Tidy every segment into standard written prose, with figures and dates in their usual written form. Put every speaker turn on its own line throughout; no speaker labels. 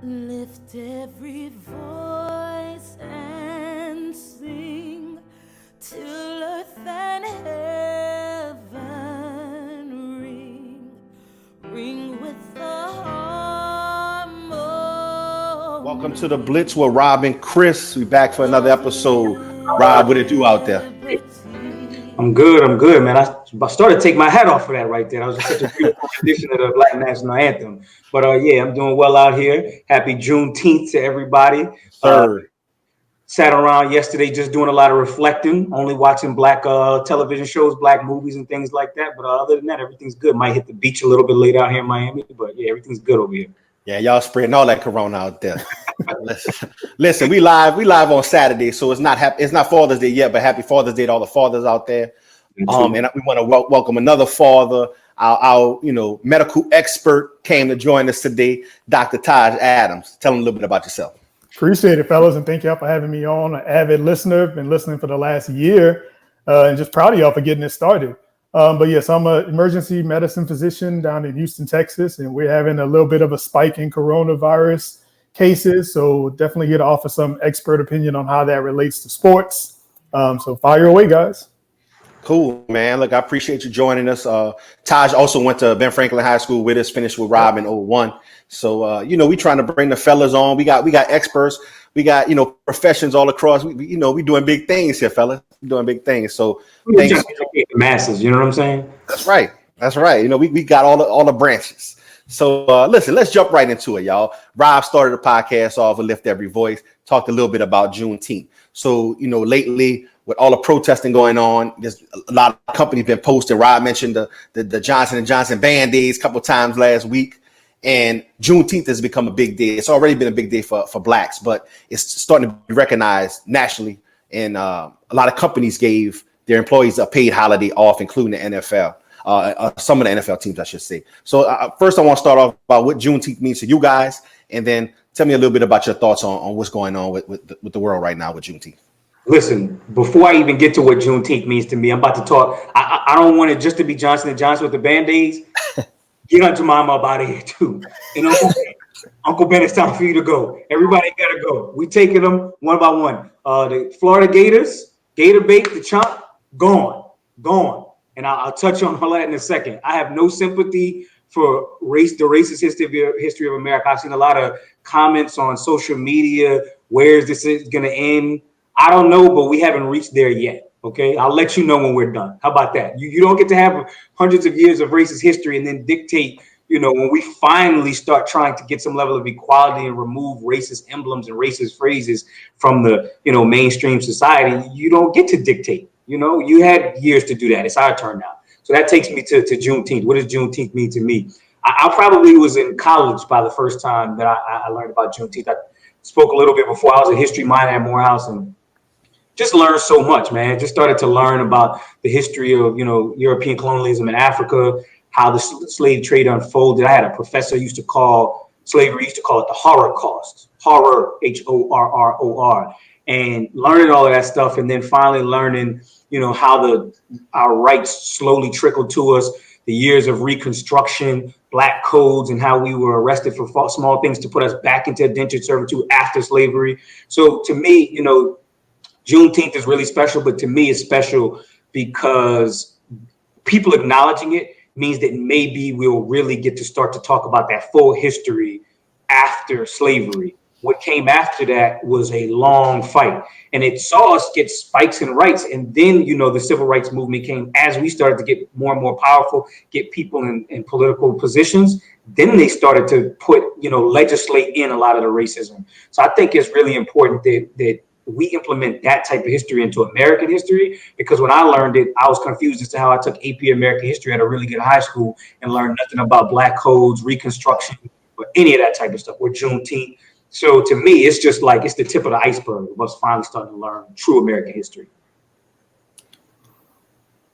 Lift every voice and sing till earth and heaven ring with the harmony.
Welcome to the Blitz with Rob and Chris. We back for another episode. Rob, what it do out there?
I'm good, man. I started to take my hat off for that right there. That was just such a beautiful rendition of the Black National Anthem. But yeah, I'm doing well out here. Happy Juneteenth to everybody. Sat around yesterday just doing a lot of reflecting, only watching Black television shows, Black movies and things like that. But other than that, everything's good. Might hit the beach a little bit later out here in Miami, but yeah, everything's good over here.
Yeah, y'all spreading all that corona out there. Listen, we live on Saturday, so it's not Father's Day yet, but happy Father's Day to all the fathers out there. And we want to welcome another father. Our medical expert came to join us today, Dr. Taj Adams. Tell him a little bit about yourself.
Appreciate it, fellas, and thank y'all for having me on. An avid listener, been listening for the last year, and just proud of y'all for getting it started. But yes, I'm an emergency medicine physician down in Houston, Texas, and we're having a little bit of a spike in coronavirus cases. So definitely here to offer some expert opinion on how that relates to sports. So fire away, guys.
Cool, man. Look, I appreciate you joining us. Taj also went to Ben Franklin High School with us, finished with Rob in 01. So, we trying to bring the fellas on. We got experts. We got, professions all across. We doing big things here, fellas. We're doing big things. So
thanks. The masses, you know what I'm saying?
That's right. We got all the branches. So listen, let's jump right into it, y'all. Rob started the podcast off with Lift Every Voice, talked a little bit about Juneteenth. So, lately, with all the protesting going on, there's a lot of companies been posting. Rob mentioned the Johnson & Johnson Band-Aids a couple of times last week. And Juneteenth has become a big day. It's already been a big day for Blacks, but it's starting to be recognized nationally. And a lot of companies gave their employees a paid holiday off, including the NFL. Some of the NFL teams, I should say. So first, I want to start off about what Juneteenth means to you guys, and then tell me a little bit about your thoughts on what's going on with the world right now with Juneteenth.
Listen, before I even get to what Juneteenth means to me, I'm about to talk. I don't want it just to be Johnson & Johnson with the Band-Aids. Get Aunt Jemima up out of here, too. Uncle Ben, it's time for you to go. Everybody got to go. We taking them one by one. The Florida Gators, Gator Bait, the Chomp, gone. And I'll touch on all that in a second. I have no sympathy for the racist history of America. I've seen a lot of comments on social media. Where is this going to end? I don't know, but we haven't reached there yet. Okay, I'll let you know when we're done. How about that? You don't get to have hundreds of years of racist history and then dictate, when we finally start trying to get some level of equality and remove racist emblems and racist phrases from the, mainstream society, you don't get to dictate. You had years to do that. It's our turn now. So that takes me to Juneteenth. What does Juneteenth mean to me? I probably was in college by the first time that I learned about Juneteenth. I spoke a little bit before. I was a history minor at Morehouse and just learned so much, man. Just started to learn about the history of, European colonialism in Africa, how the slave trade unfolded. I had a professor used to call it the Holocaust, horror, HORROR, and learning all of that stuff. And then finally learning, how our rights slowly trickled to us, the years of Reconstruction, Black codes, and how we were arrested for small things to put us back into indentured servitude after slavery. So to me, Juneteenth is really special, but to me it's special because people acknowledging it means that maybe we'll really get to start to talk about that full history after slavery. What came after that was a long fight, and it saw us get spikes in rights. And then, the civil rights movement came as we started to get more and more powerful, get people in political positions. Then they started to put, legislate in a lot of the racism. So I think it's really important that we implement that type of history into American history, because when I learned it, I was confused as to how I took AP American history at a really good high school and learned nothing about Black codes, Reconstruction, or any of that type of stuff, or Juneteenth. So to me, it's just like it's the tip of the iceberg of us finally starting to learn true American history.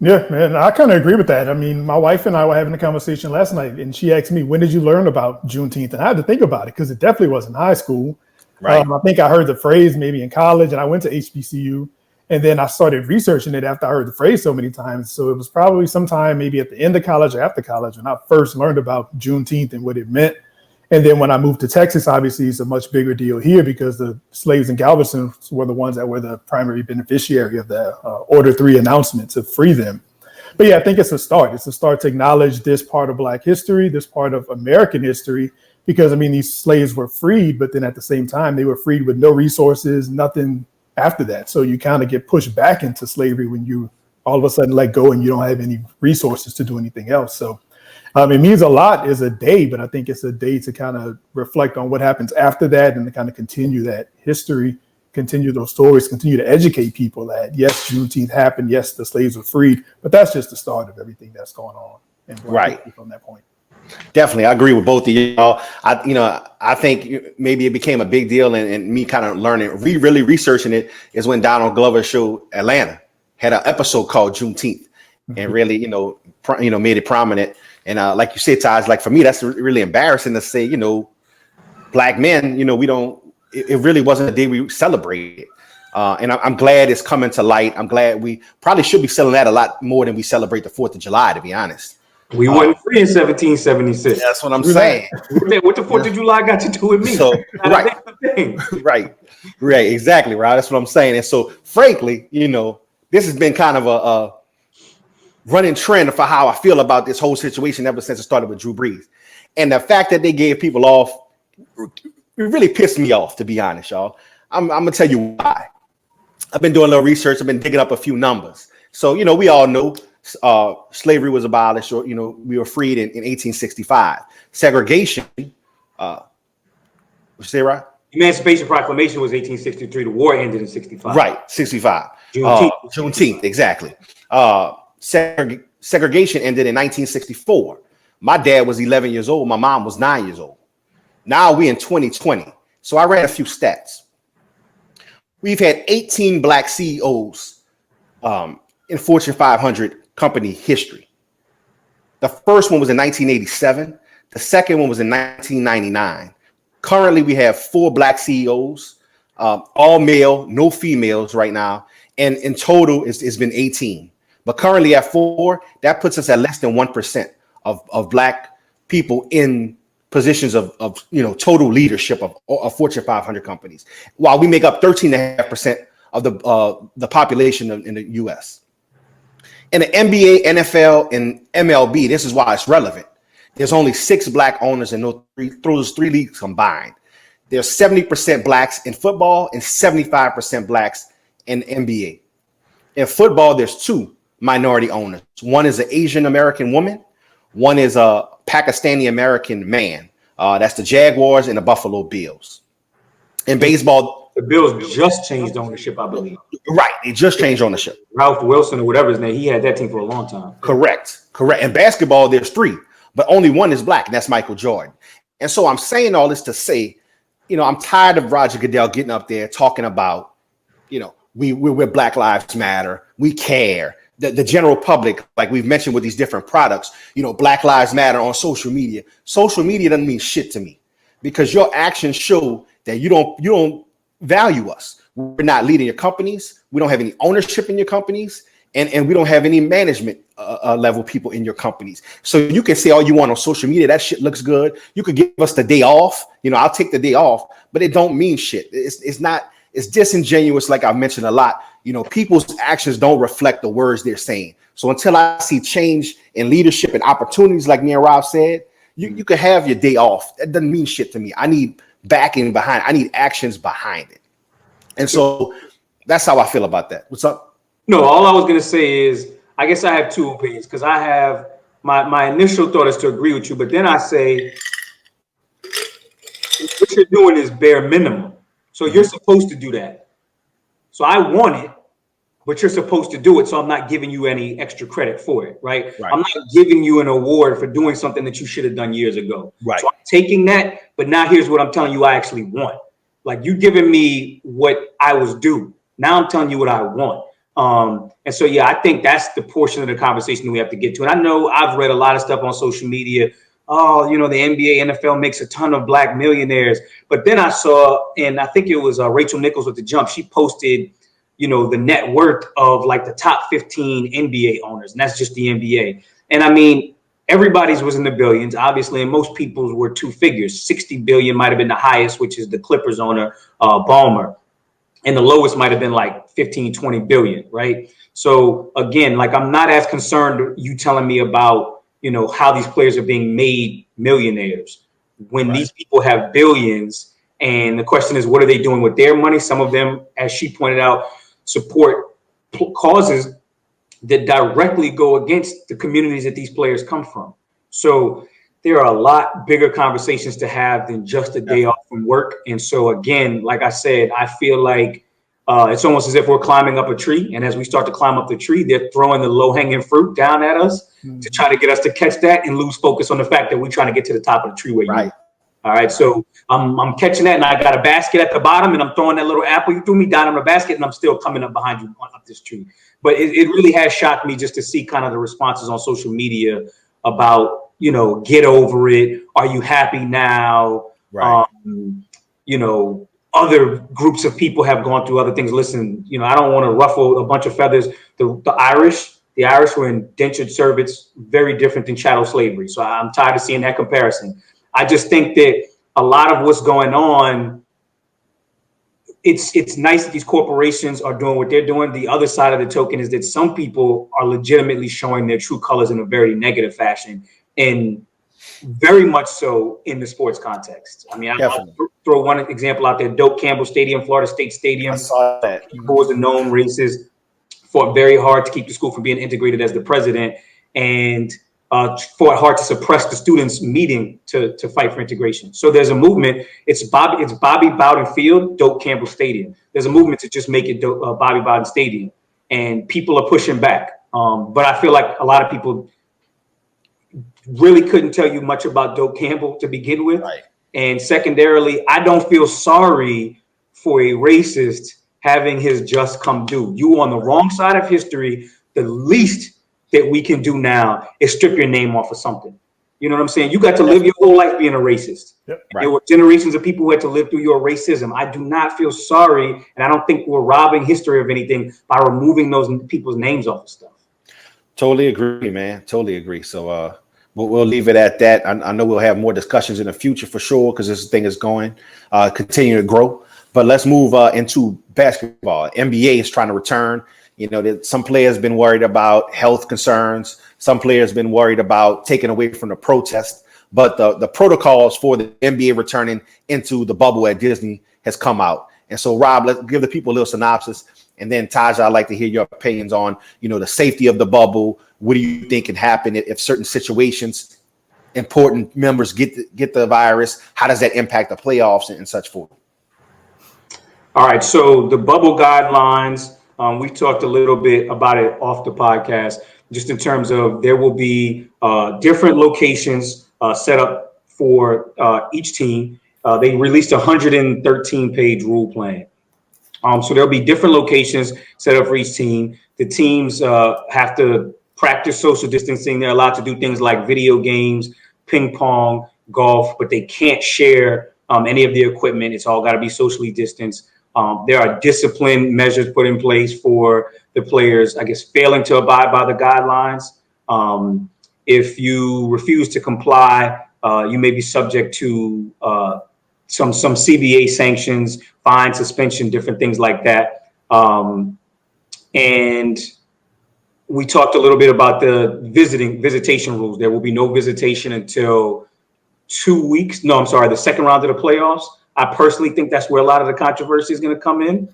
Yeah, man, I kind of agree with that. I mean, my wife and I were having a conversation last night, and she asked me, when did you learn about Juneteenth? And I had to think about it because it definitely wasn't high school. Right. I think I heard the phrase maybe in college, and I went to HBCU, and then I started researching it after I heard the phrase so many times. So it was probably sometime maybe at the end of college or after college when I first learned about Juneteenth and what it meant. And then when I moved to Texas, obviously it's a much bigger deal here because the slaves in Galveston were the ones that were the primary beneficiary of the Order 3 announcement to free them. But yeah, I think it's a start. It's a start to acknowledge this part of Black history, this part of American history, because I mean, these slaves were freed, but then at the same time, they were freed with no resources, nothing after that. So you kind of get pushed back into slavery when you all of a sudden let go and you don't have any resources to do anything else. So it means a lot as a day, but I think it's a day to kind of reflect on what happens after that and to kind of continue that history, continue those stories, continue to educate people that yes, Juneteenth happened, yes, the slaves were freed, but that's just the start of everything that's going on. And
right
from that point.
Definitely, I agree with both of y'all. I think maybe it became a big deal, and me kind of learning, really researching it is when Donald Glover's show Atlanta had an episode called Juneteenth, and really, made it prominent. And like you said, Taj, like for me, that's really embarrassing to say, Black men, we don't. It really wasn't a day we celebrated. And I'm glad it's coming to light. I'm glad we probably should be celebrating that a lot more than we celebrate the 4th of July, to be honest.
We weren't free in 1776.
That's what I'm saying.
What the 4th of July got to do with me?
So, right, exactly, right. That's what I'm saying. And so, frankly, this has been kind of a running trend for how I feel about this whole situation ever since it started with Drew Brees. And the fact that they gave people off, it really pissed me off, to be honest, y'all. I'm going to tell you why. I've been doing a little research. I've been digging up a few numbers. So, we all know slavery was abolished, or, we were freed in 1865. Segregation, what you say, right?
Emancipation Proclamation was 1863. The war ended in 65.
Right, 65. Juneteenth, exactly. Segregation ended in 1964. My dad was 11 years old. My mom was 9 years old. Now we in 2020. So I read a few stats. We've had 18 Black CEOs in Fortune 500 company history. The first one was in 1987. The second one was in 1999. Currently, we have 4 Black CEOs, all male, no females right now. And in total, it's been 18. But currently at 4, that puts us at less than 1% of Black people in positions of total leadership of Fortune 500 companies, while we make up 13.5% of the population in the U.S. In the NBA, NFL, and MLB, this is why it's relevant. There's only 6 Black owners in those 3 leagues combined. There's 70% Blacks in football and 75% Blacks in NBA. In football, there's 2 minority owners. One is an Asian American woman. One is a Pakistani American man. That's the Jaguars and the Buffalo Bills. In baseball,
the Bills just changed ownership, I believe.
Right, they just changed ownership.
Ralph Wilson or whatever his name, he had that team for a long time.
Correct. In basketball, there's 3, but only one is Black, and that's Michael Jordan. And so I'm saying all this to say, I'm tired of Roger Goodell getting up there talking about, we're Black Lives Matter, we care. The general public, like we've mentioned with these different products, Black Lives Matter on social media. Social media doesn't mean shit to me, because your actions show that you don't value us. We're not leading your companies. We don't have any ownership in your companies, and we don't have any management level people in your companies. So you can say all you want on social media. That shit looks good. You could give us the day off. I'll take the day off, but it don't mean shit. It's disingenuous, like I've mentioned a lot. People's actions don't reflect the words they're saying. So until I see change in leadership and opportunities, like me and Rob said, you can have your day off. That doesn't mean shit to me. I need backing behind. I need actions behind it. And so that's how I feel about that. What's up?
No, all I was going to say is, I guess I have 2 opinions, because I have my initial thought is to agree with you, but then I say what you're doing is bare minimum. So you're supposed to do that. So I want it, but you're supposed to do it. So I'm not giving you any extra credit for it, right? I'm not giving you an award for doing something that you should have done years ago. Right. So I'm taking that, but now here's what I'm telling you I actually want. Like, you giving me what I was due. Now I'm telling you what I want. And so, yeah, I think that's the portion of the conversation that we have to get to. And I know I've read a lot of stuff on social media. Oh, the NBA, NFL makes a ton of Black millionaires. But then I saw, and I think it was Rachel Nichols with The Jump. She posted, the net worth of like the top 15 NBA owners. And that's just the NBA. And I mean, everybody's was in the billions, obviously, and most people's were two figures. 60 billion might have been the highest, which is the Clippers owner, Ballmer. And the lowest might have been like 15, 20 billion, right? So again, like, I'm not as concerned you telling me about, you know, how these players are being made millionaires when these people have billions. And the question is, what are they doing with their money? Some of them, as she pointed out, support causes that directly go against the communities that these players come from. So there are a lot bigger conversations to have than just a day off from work. And so again, like I said, I feel like it's almost as if we're climbing up a tree. And as we start to climb up the tree, they're throwing the low-hanging fruit down at us to try to get us to catch that and lose focus on the fact that we're trying to get to the top of the tree where you are. All right. So I'm catching that, and I got a basket at the bottom, and I'm throwing that little apple you threw me down in the basket, and I'm still coming up behind you up this tree. But it really has shocked me just to see kind of the responses on social media about, you know, get over it. Are you happy now? You know, other groups of people have gone through other things. Listen, you know, I don't want to ruffle a bunch of feathers. The Irish were indentured servants, very different than chattel slavery. So I'm tired of seeing that comparison. I just think that a lot of what's going on, it's nice that these corporations are doing what they're doing. The other side of the token is that some people are legitimately showing their true colors in a very negative fashion, and very much so in the sports context. I mean, I'll throw one example out there. Doak Campbell Stadium, Florida State Stadium. I
saw that.
People was a known racist, fought very hard to keep the school from being integrated as the president, and fought hard to suppress the students meeting to fight for integration. So there's a movement. It's Bobby Bowden Field, Doak Campbell Stadium. There's a movement to just make it Bobby Bowden Stadium, and people are pushing back. But I feel like a lot of people really couldn't tell you much about Doak Campbell to begin with. And secondarily, I don't feel sorry for a racist having his just come due. You on the wrong side of history. The least that we can do now is strip your name off of something. You know what I'm saying? You got to live your whole life being a racist. There were generations of people who had to live through your racism. I do not feel sorry, and I don't think we're robbing history of anything by removing those people's names off of stuff.
Totally agree, man. Totally agree. So we'll leave it at that. I know we'll have more discussions in the future for sure, because this thing is going continue to grow. But let's move into basketball. NBA is trying to return. You know, some players been worried about health concerns. Some players been worried about taking away from the protest. But the protocols for the NBA returning into the bubble at Disney has come out. And so, Rob, let's give the people a little synopsis. And then, Taja, I'd like to hear your opinions on, you know, the safety of the bubble. What do you think can happen if certain situations, important members get the virus? How does that impact the playoffs and such forth?
All right. So the bubble guidelines, we talked a little bit about it off the podcast, just in terms of there will be different locations set up for each team. They released a 113-page rule plan. So there'll be different locations set up for each team. The teams have to practice social distancing. They're allowed to do things like video games, ping pong, golf, but they can't share any of the equipment. It's all got to be socially distanced. There are discipline measures put in place for the players, I guess, failing to abide by the guidelines. If you refuse to comply, you may be subject to some CBA sanctions, fine, suspension, different things like that. And we talked a little bit about the visitation rules. There will be no visitation until 2 weeks. No, I'm sorry, the second round of the playoffs. I personally think that's where a lot of the controversy is going to come in.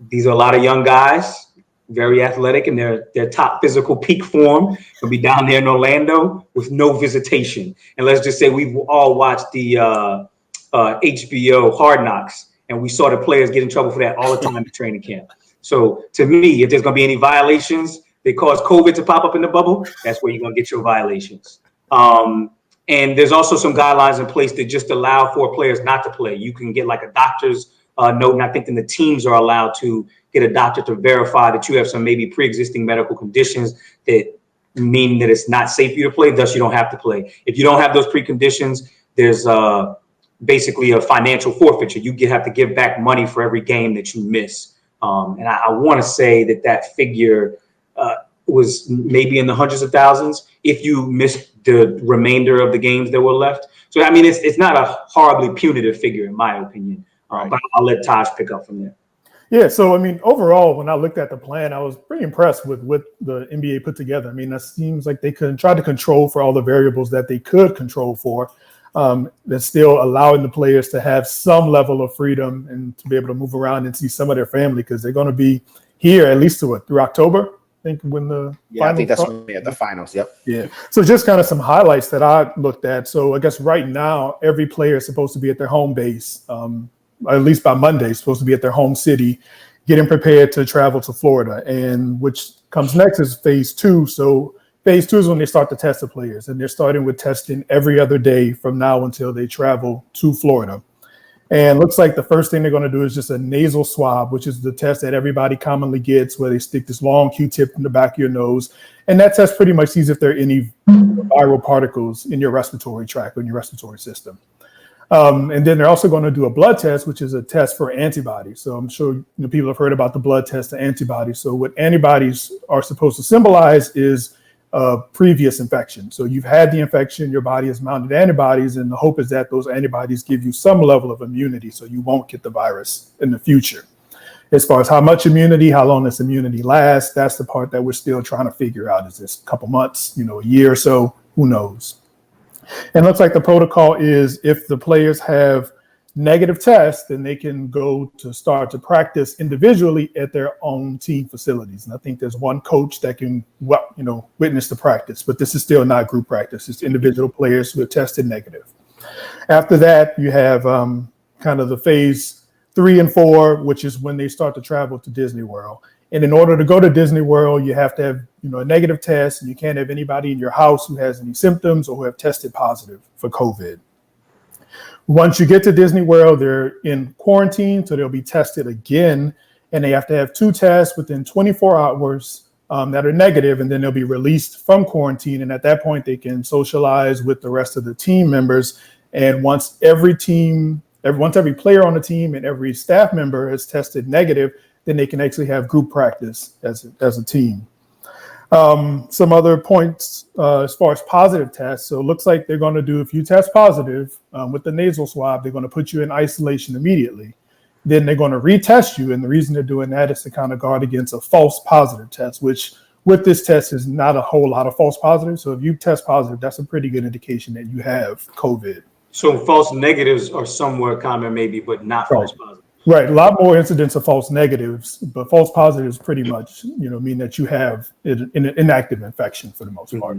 These are a lot of young guys, very athletic, in their top physical peak form. They'll be down there in Orlando with no visitation. And let's just say we've all watched the HBO Hard Knocks, and we saw the players get in trouble for that all the time at training camp. So to me, if there's going to be any violations that cause COVID to pop up in the bubble, that's where you're going to get your violations. And there's also some guidelines in place that just allow for players not to play. You can get like a doctor's note, and I think then the teams are allowed to get a doctor to verify that you have some maybe pre-existing medical conditions that mean that it's not safe for you to play, thus you don't have to play. If you don't have those preconditions, there's basically a financial forfeiture. You have to give back money for every game that you miss. And I want to say that figure was maybe in the hundreds of thousands if you missed the remainder of the games that were left. So I mean, it's not a horribly punitive figure in my opinion. But I'll let Taj pick up from there.
Yeah, so I mean, overall, when I looked at the plan, I was pretty impressed with what the NBA put together. I mean, that seems like they could try to control for all the variables that they could control for. That's still allowing the players to have some level of freedom and to be able to move around and see some of their family, because they're going to be here at least through October. I think when the
I think that's when the finals. Yep.
Yeah. So just kind of some highlights that I looked at. So I guess right now every player is supposed to be at their home base. At least by Monday, supposed to be at their home city, getting prepared to travel to Florida. And which comes next is phase 2. So phase 2 is when they start to test the players, and they're starting with testing every other day from now until they travel to Florida. And looks like the first thing they're going to do is just a nasal swab, which is the test that everybody commonly gets, where they stick this long Q-tip in the back of your nose. And that test pretty much sees if there are any viral particles in your respiratory tract or in your respiratory system. And then they're also going to do a blood test, which is a test for antibodies. So I'm sure people have heard about the blood test to antibodies. So what antibodies are supposed to symbolize is previous infection. So you've had the infection, your body has mounted antibodies, and the hope is that those antibodies give you some level of immunity so you won't get the virus in the future. As far as how much immunity, how long this immunity lasts, that's the part that we're still trying to figure out. Is this a couple months, a year or so? Who knows? And it looks like the protocol is if the players have negative tests, then they can go to start to practice individually at their own team facilities. And I think there's one coach that can, witness the practice, but this is still not group practice. It's individual players who have tested negative. After that, you have kind of the phase 3 and 4, which is when they start to travel to Disney World. And in order to go to Disney World, you have to have, a negative test, and you can't have anybody in your house who has any symptoms or who have tested positive for COVID. Once you get to Disney World, they're in quarantine, so they'll be tested again, and they have to have 2 tests within 24 hours that are negative, and then they'll be released from quarantine. And at that point, they can socialize with the rest of the team members. And once every player on the team and every staff member has tested negative, then they can actually have group practice as a team. Some other points as far as positive tests. So it looks like they're going to do, if you test positive with the nasal swab, they're going to put you in isolation immediately. Then they're going to retest you. And the reason they're doing that is to kind of guard against a false positive test, which with this test is not a whole lot of false positives. So if you test positive, that's a pretty good indication that you have COVID.
So false negatives are somewhere common maybe, but not false positives.
Right. A lot more incidents of false negatives, but false positives pretty much, mean that you have an inactive infection for the most part.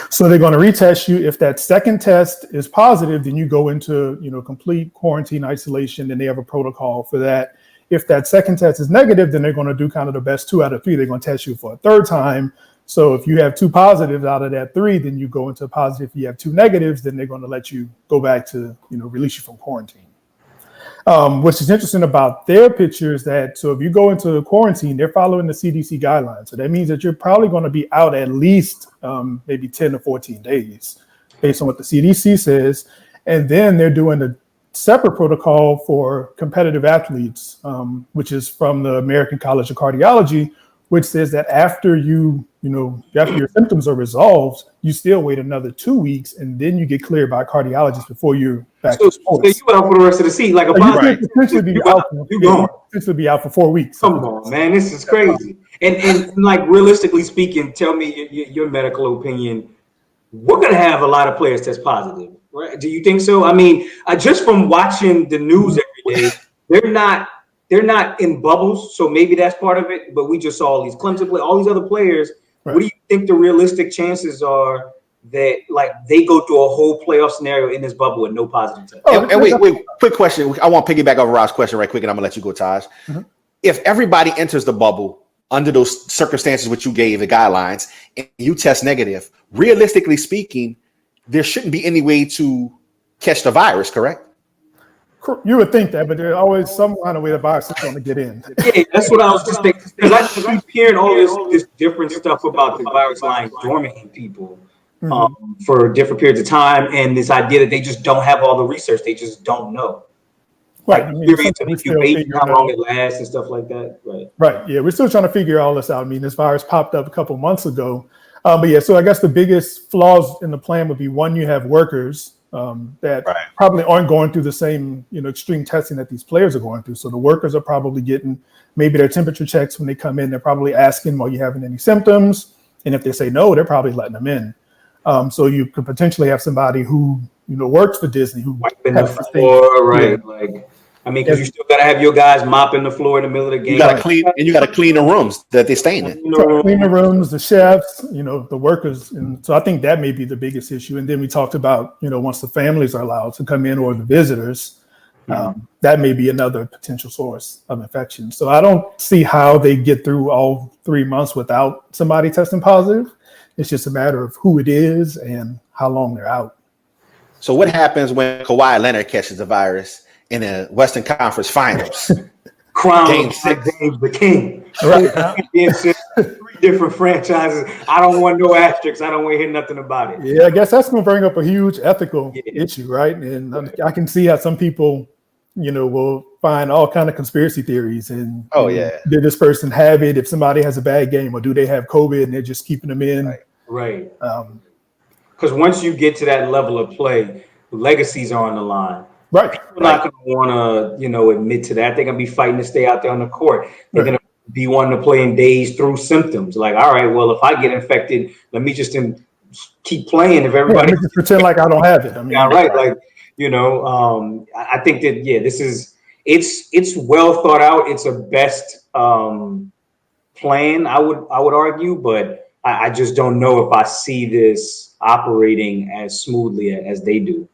So they're going to retest you. If that second test is positive, then you go into, complete quarantine isolation, and they have a protocol for that. If that second test is negative, then they're going to do kind of the best 2 out of 3. They're going to test you for a third time. So if you have 2 positives out of that 3, then you go into a positive. If you have 2 negatives, then they're going to let you go back to, release you from quarantine. Which is interesting about their picture is that, so if you go into quarantine, they're following the CDC guidelines. So that means that you're probably going to be out at least maybe 10 to 14 days based on what the CDC says. And then they're doing a separate protocol for competitive athletes, which is from the American College of Cardiology, which says that after your symptoms are resolved, you still wait another 2 weeks, and then you get cleared by a cardiologist before you're back to sports.
So you out for the rest of the season, like a
potentially be out for 4 weeks.
Come on, man, this is crazy. And like realistically speaking, tell me your medical opinion. We're gonna have a lot of players test positive, right? Do you think so? I mean, just from watching the news every day, they're not in bubbles, so maybe that's part of it. But we just saw all these Clemson play, all these other players. Right. What do you think the realistic chances are that they go through a whole playoff scenario in this bubble with no positive test?
And wait, quick question. I want to piggyback over Rob's question right quick, and I'm gonna let you go, Taj. Mm-hmm. If everybody enters the bubble under those circumstances which you gave the guidelines, and you test negative, realistically speaking, there shouldn't be any way to catch the virus, correct?
You would think that, but there's always some kind of way the virus is going to get in.
Yeah, that's what I was just thinking. Because I keep hearing all this different stuff about the virus lying dormant in people for different periods of time, and this idea that they just don't have all the research, they just don't know.
Right. I mean,
Experience
we're
of
still
incubation,
figuring
how long
out.
it lasts and stuff like that. Right.
Right. Yeah, we're still trying to figure all this out. I mean, this virus popped up a couple months ago. But yeah, so I guess the biggest flaws in the plan would be one, you have workers that
Right.
probably aren't going through the same, extreme testing that these players are going through. So the workers are probably getting maybe their temperature checks when they come in. They're probably asking, are you having any symptoms? And if they say no, they're probably letting them in. So you could potentially have somebody who, works for Disney who
Wiping the
has to stay.
floor, right?
Yeah.
Like, I mean, because you still got to have your guys mopping the floor in the middle of the game.
You got to clean, and you got to clean the rooms that they're staying in.
Clean the rooms, the chefs, the workers. And so I think that may be the biggest issue. And then we talked about, once the families are allowed to come in or the visitors, that may be another potential source of infection. So I don't see how they get through all 3 months without somebody testing positive. It's just a matter of who it is and how long they're out.
So what happens when Kawhi Leonard catches the virus in the Western Conference Finals?
Crown
Game 6.
James the King.
Right.
It's 3 different franchises. I don't want no asterisks. I don't want to hear nothing about it.
Yeah, I guess that's going to bring up a huge ethical issue, right? And I can see how some people, will find all kind of conspiracy theories and did this person have it if somebody has a bad game, or do they have COVID and they're just keeping them in?
Right. Because once you get to that level of play, legacies are on the line.
Right.
People are not going to want to, admit to that. They're going to be fighting to stay out there on the court. They're going to be wanting to play in days through symptoms. Like, all right, well, if I get infected, let me just keep playing. If everybody
just pretend like I don't have it. I mean,
like, I think that this is it's well thought out. It's a best plan, I would argue, but I just don't know if I see this operating as smoothly as they do.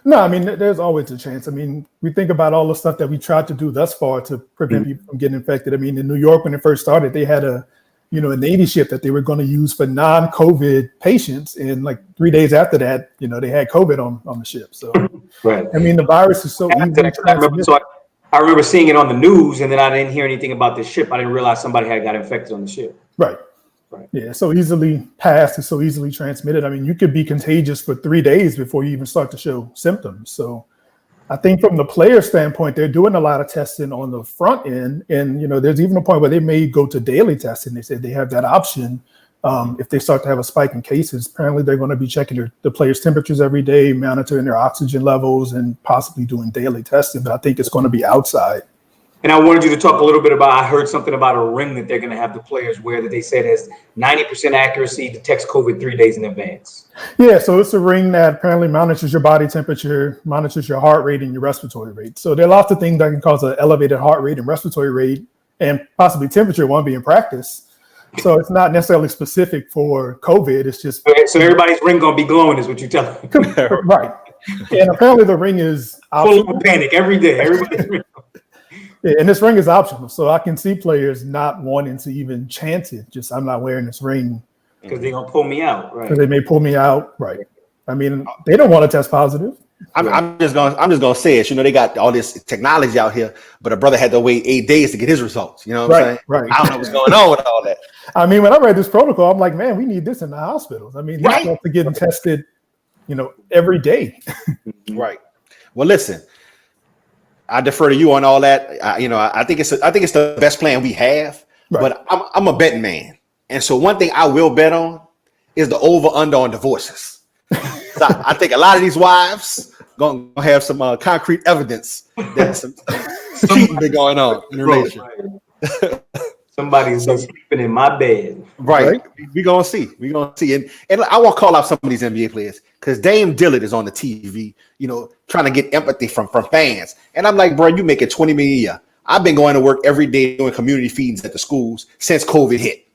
No, I mean, there's always a chance. I mean, we think about all the stuff that we tried to do thus far to prevent people from getting infected. I mean, in New York, when it first started, they had a Navy ship that they were going to use for non-COVID patients. And like 3 days after that, they had COVID on the ship. So,
right.
I mean, the virus is so easily transmitted.
I remember seeing it on the news, and then I didn't hear anything about the ship. I didn't realize somebody had got infected on the ship.
Right. Yeah, so easily passed and so easily transmitted. I mean, you could be contagious for 3 days before you even start to show symptoms. So I think from the player standpoint, they're doing a lot of testing on the front end. And, there's even a point where they may go to daily testing. They said they have that option. If they start to have a spike in cases, apparently they're going to be checking the players' temperatures every day, monitoring their oxygen levels, and possibly doing daily testing. But I think it's going to be outside.
And I wanted you to talk a little bit about, I heard something about a ring that they're going to have the players wear that they said has 90% accuracy, detects COVID 3 days in advance.
Yeah, so it's a ring that apparently monitors your body temperature, monitors your heart rate and your respiratory rate. So there are lots of things that can cause an elevated heart rate and respiratory rate and possibly temperature won't be in practice. So it's not necessarily specific for COVID. It's just...
So everybody's ring going to be glowing is what you're telling me.
Right. And apparently the ring is
full of panic every day. Everybody's ring.
Yeah, and this ring is optional, so I can see players not wanting to even chance it. Just, I'm not wearing this ring
because they're gonna pull me out, right?
Because they may pull me out, right? I mean, they don't want to test positive.
I'm just gonna say it. They got all this technology out here, but a brother had to wait 8 days to get his results. You know what I'm saying?
Right.
I don't know what's going on with all that.
I mean, when I read this protocol, I'm like, man, we need this in the hospitals. I mean, these folks are getting tested, every day.
Right. Well, listen. I defer to you on all that. I think it's the best plan we have. Right. But I'm a betting man, and so one thing I will bet on is the over under on divorces. So I think a lot of these wives gonna have some concrete evidence that some cheating been going on in the relationship.
Somebody's been sleeping in my bed.
Right. We gonna see. And I want to call out some of these NBA players because Dame Dillard is on the TV, trying to get empathy from fans. And I'm like, bro, you making $20 million a year. I've been going to work every day doing community feeds at the schools since COVID hit.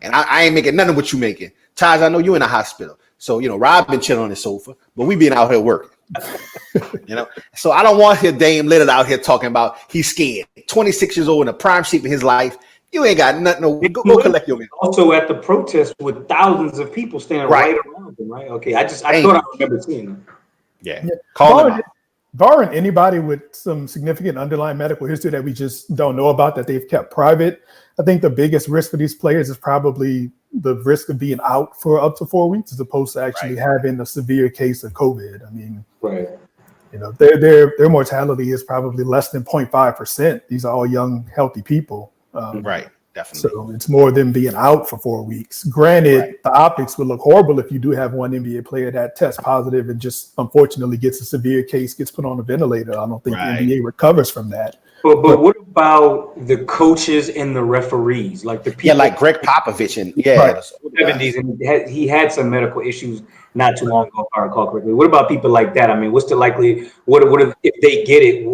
And I ain't making none of what you making. Taj, I know you in the hospital. So, Rob been chilling on his sofa, but we been out here working. So I don't want to hear Dame Lillard out here talking about he's scared. 26 years old in the prime shape of his life. You ain't got nothing. Go collect your money.
Also at the protest with thousands of people standing right around him, right? Okay, I thought I remember seeing them.
Yeah.
Barring anybody with some significant underlying medical history that we just don't know about that they've kept private, I think the biggest risk for these players is probably the risk of being out for up to 4 weeks as opposed to actually having a severe case of COVID. I mean, You know, their mortality is probably less than 0.5%. These are all young, healthy people.
Right. Definitely.
So it's more than being out for 4 weeks. Granted,
Right.
the optics would look horrible if you do have one NBA player that tests positive and just unfortunately gets a severe case, gets put on a ventilator. I don't think
Right.
the NBA recovers from that.
But what about the coaches and the referees, like the people?
Yeah, like Greg Popovich and
Right.
70s, and he had some medical issues not too long ago, if I recall correctly. What about people like that? I mean, what's the likely? What if they get it?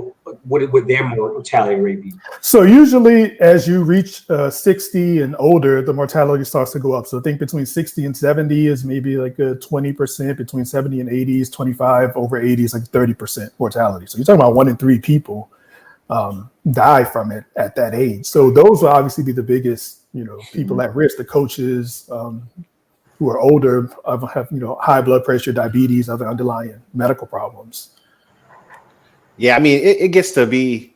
What would their mortality rate be?
So usually, as you reach 60 and older, the mortality starts to go up. So I think between 60 and 70 is maybe like a 20%. Between 70 and 80 is 25. Over 80 is like 30% mortality. So you're talking about 1 in 3 people die from it at that age. So those will obviously be the biggest, people at risk. The coaches who are older have, high blood pressure, diabetes, other underlying medical problems.
Yeah, I mean, it gets to be,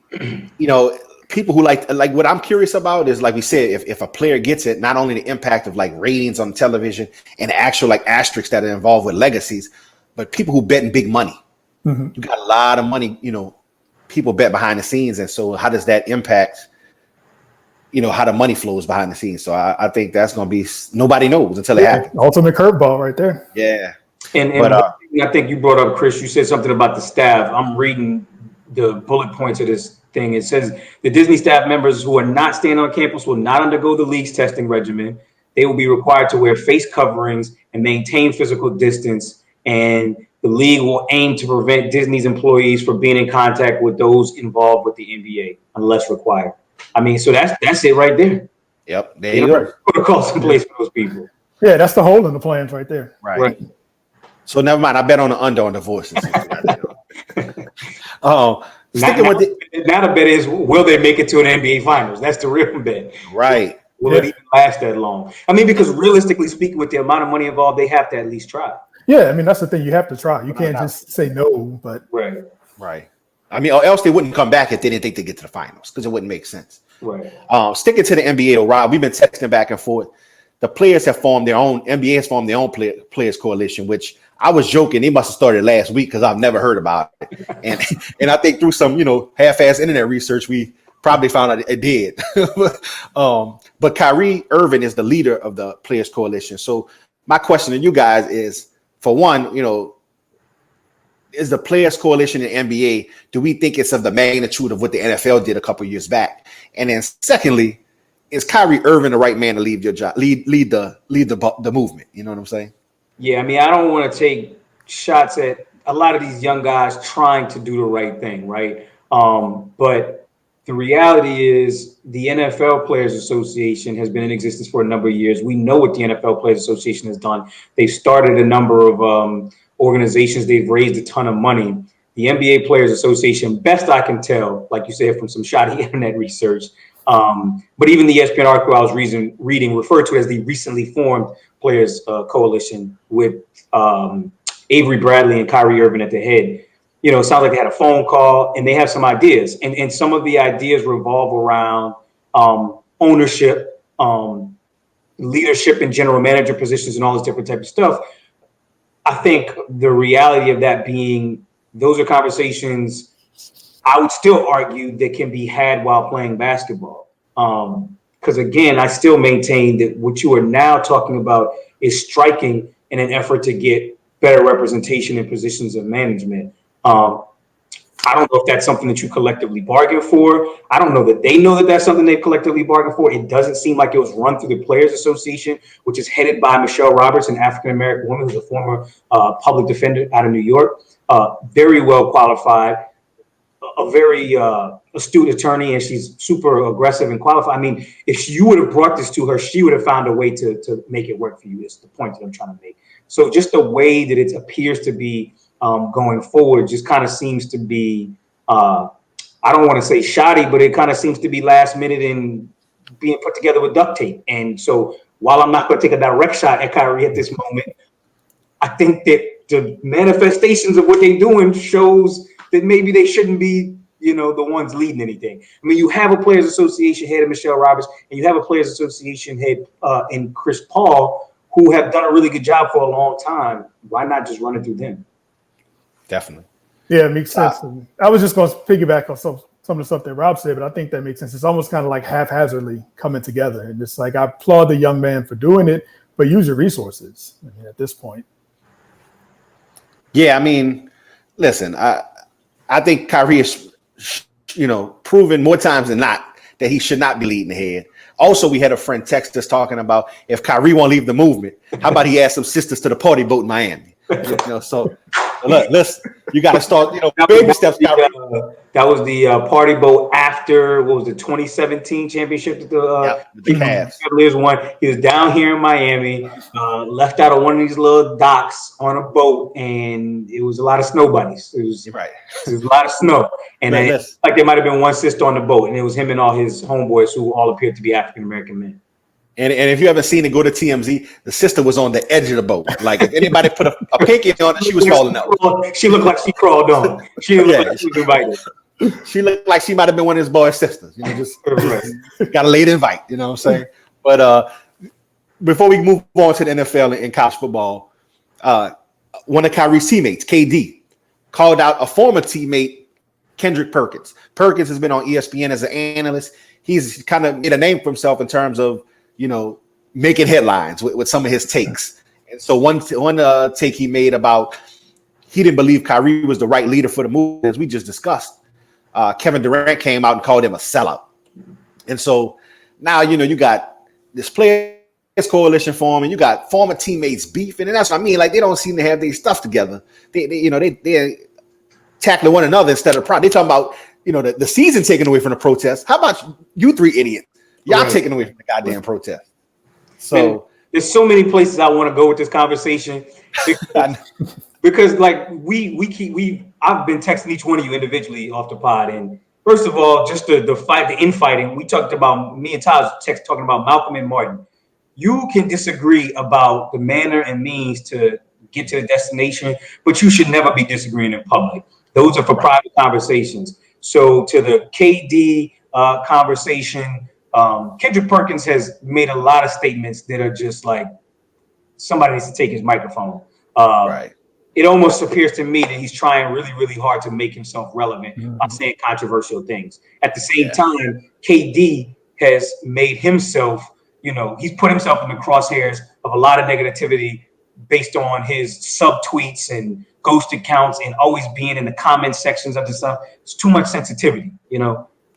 people who like what I'm curious about is, like we said, if a player gets it, not only the impact of like ratings on television and actual like asterisks that are involved with legacies, but people who bet in big money. Mm-hmm. You got a lot of money, people bet behind the scenes. And so how does that impact, how the money flows behind the scenes? So I think that's going to be, nobody knows until it happens.
Ultimate curveball right there.
Yeah.
And I think you brought up, Chris, you said something about the staff. I'm reading the bullet points of this thing. It says the Disney staff members who are not staying on campus will not undergo the league's testing regimen. They will be required to wear face coverings and maintain physical distance. And the league will aim to prevent Disney's employees from being in contact with those involved with the NBA unless required. I mean, so that's it right there.
Yep. There you go.
Protocols in place for those people.
Yeah, that's the hole in the plans right there.
Right. So never mind. I bet on the under on divorces.
Now the bet is, will they make it to an NBA Finals? That's the real bet.
Right.
Will it even last that long? I mean, because realistically speaking, with the amount of money involved, they have to at least try.
Yeah, I mean, that's the thing. You have to try. You can't just say no, but
right.
I mean, or else they wouldn't come back if they didn't think they'd get to the finals, because it wouldn't make sense.
Right.
Sticking to the NBA, though, Rob, we've been texting back and forth. The players have formed their own, NBA has formed their own players coalition, which I was joking. They must have started last week because I've never heard about it. And I think through some, half-ass internet research, we probably found out it did. But Kyrie Irving is the leader of the players coalition. So my question to you guys is, for one, is the players coalition in NBA, do we think it's of the magnitude of what the NFL did a couple of years back? And then secondly, is Kyrie Irving the right man to lead your job, lead the movement? You know what I'm saying?
Yeah, I mean, I don't want to take shots at a lot of these young guys trying to do the right thing, right? But the reality is the NFL Players Association has been in existence for a number of years. We know what the NFL Players Association has done. They've started a number of organizations. They've raised a ton of money. The NBA Players Association, best I can tell, like you said, from some shoddy internet research, but even the ESPN article I was reading referred to as the recently formed Players Coalition with Avery Bradley and Kyrie Irving at the head. It sounds like they had a phone call and they have some ideas. And some of the ideas revolve around ownership, leadership and general manager positions and all this different type of stuff. I think the reality of that being, those are conversations I would still argue that can be had while playing basketball. Because again, I still maintain that what you are now talking about is striking in an effort to get better representation in positions of management. I don't know if that's something that you collectively bargain for. I don't know that they know that that's something they collectively bargained for. It doesn't seem like it was run through the Players Association, which is headed by Michelle Roberts, an African-American woman who's a former public defender out of New York, very well qualified, a very astute attorney, and she's super aggressive and qualified. I mean, if you would have brought this to her, she would have found a way to make it work for you. Is the point that I'm trying to make. So just the way that it appears to be going forward just kind of seems to be, I don't want to say shoddy, but it kind of seems to be last minute and being put together with duct tape. And so while I'm not going to take a direct shot at Kyrie at this moment, I think that the manifestations of what they're doing shows that maybe they shouldn't be, the ones leading anything. I mean, you have a Players Association head in Michelle Roberts, and you have a Players Association head in Chris Paul, who have done a really good job for a long time. Why not just run it through them?
Definitely.
Yeah, it makes sense. I was just going to piggyback on some of the stuff that Rob said, but I think that makes sense. It's almost kind of like haphazardly coming together. And it's like, I applaud the young man for doing it, but use your resources at this point.
Yeah, I mean, listen, I think Kyrie is, proven more times than not that he should not be leading the head. Also, we had a friend text us talking about if Kyrie won't leave the movement, how about he add some sisters to the party boat in Miami? So look, listen, you got to start, baby steps.
That was the party boat after what was the 2017 championship that the Cavaliers won. He was down here in Miami, left out of one of these little docks on a boat, and it was a lot of snow bunnies. It was a lot of snow, and like there might have been one sister on the boat, and it was him and all his homeboys who all appeared to be African American men. And
if you haven't seen it, go to TMZ. The sister was on the edge of the boat. Like if anybody put a pinky on it, she was falling out.
She looked like she crawled on. She looked like she was invited.
She looked like she might have been one of his boy's sisters. Just got a late invite. You know what I'm saying? But before we move on to the NFL and college football, one of Kyrie's teammates, KD, called out a former teammate, Kendrick Perkins. Perkins has been on ESPN as an analyst. He's kind of made a name for himself in terms of making headlines with some of his takes. And so one take he made about he didn't believe Kyrie was the right leader for the move, as we just discussed. Kevin Durant came out and called him a sellout. And so now, you got this players coalition forming, you got former teammates beefing, and that's what I mean. Like they don't seem to have their stuff together. They're tackling one another instead of they talking about, the season taken away from the protest. How about you three idiots? Y'all taking away from the goddamn protest. So
there's so many places I want to go with this conversation because like I've been texting each one of you individually off the pod, and first of all, just the infighting. We talked about me and Ty's text talking about Malcolm and Martin. You can disagree about the manner and means to get to the destination, but you should never be disagreeing in public. Those are for private conversations. So to the KD conversation. Kendrick Perkins has made a lot of statements that are just like somebody needs to take his microphone. It almost appears to me that he's trying really, really hard to make himself relevant by saying controversial things. At the same time, KD has made himself, he's put himself in the crosshairs of a lot of negativity based on his subtweets and ghost accounts and always being in the comment sections of the stuff. It's too much sensitivity,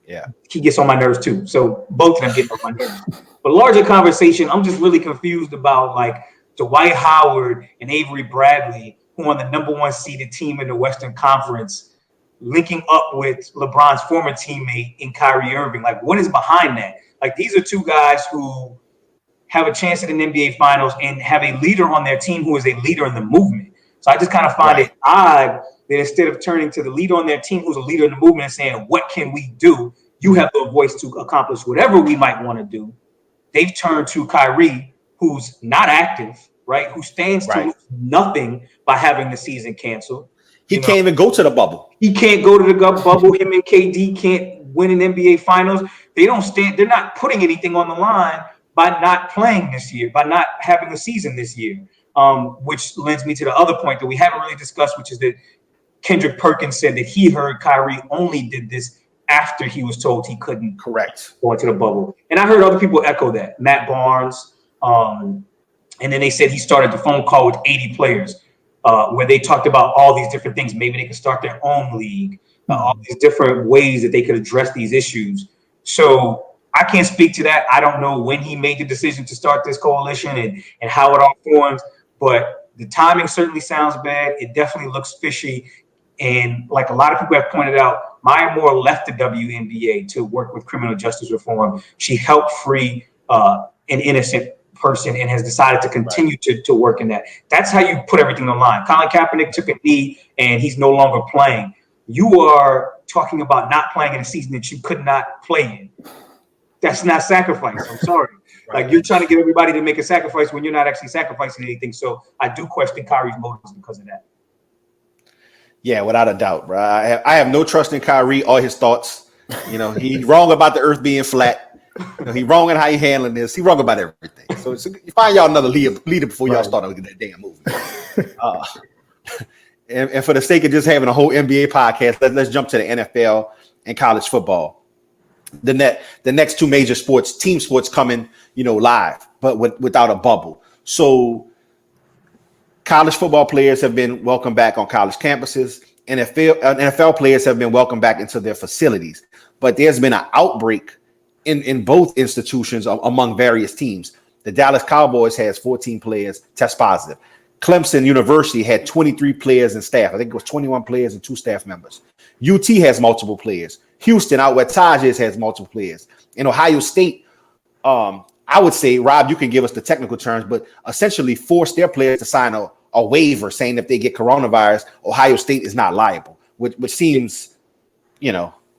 Yeah,
he gets on my nerves too. So both of them get on my nerves. But larger conversation, I'm just really confused about like Dwight Howard and Avery Bradley, who are on the number one seeded team in the Western Conference, linking up with LeBron's former teammate in Kyrie Irving. Like, what is behind that? Like, these are two guys who have a chance at an NBA Finals and have a leader on their team who is a leader in the movement. So I just kind of find it odd that instead of turning to the leader on their team who's a leader in the movement and saying, what can we do? You have the voice to accomplish whatever we might want to do. They've turned to Kyrie, who's not active, right? Who stands to lose nothing by having the season canceled.
He can't even go to the bubble.
He can't go to the bubble. Him and KD can't win an NBA Finals. They're not putting anything on the line by not playing this year, by not having a season this year. Which lends me to the other point that we haven't really discussed, which is that Kendrick Perkins said that he heard Kyrie only did this after he was told he couldn't go into the bubble. And I heard other people echo that. Matt Barnes. And then they said he started the phone call with 80 players where they talked about all these different things. Maybe they could start their own league, all these different ways that they could address these issues. So I can't speak to that. I don't know when he made the decision to start this coalition and how it all forms, but the timing certainly sounds bad. It definitely looks fishy. And like a lot of people have pointed out, Maya Moore left the WNBA to work with criminal justice reform. She helped free an innocent person and has decided to continue to work in that. That's how you put everything on the line. Colin Kaepernick took a knee and he's no longer playing. You are talking about not playing in a season that you could not play in. That's not sacrifice. I'm sorry. Like you're trying to get everybody to make a sacrifice when you're not actually sacrificing anything. So I do question Kyrie's motives because of that.
Yeah, without a doubt, bro. I have no trust in Kyrie or his thoughts. He's wrong about the earth being flat. He's wrong in how he handling this. He's wrong about everything. So you find y'all another leader before y'all start that damn movie. and for the sake of just having a whole NBA podcast, let's jump to the NFL and college football. The next two major sports, team sports, coming, live, but without a bubble. So college football players have been welcomed back on college campuses. NFL players have been welcomed back into their facilities. But there's been an outbreak in both institutions among various teams. The Dallas Cowboys has 14 players test positive. Clemson University had 23 players and staff. I think it was 21 players and 2 staff members. UT has multiple players. Houston, out where Taj is, has multiple players. In Ohio State, I would say, Rob, you can give us the technical terms, but essentially forced their players to sign a waiver saying if they get coronavirus, Ohio State is not liable, which seems,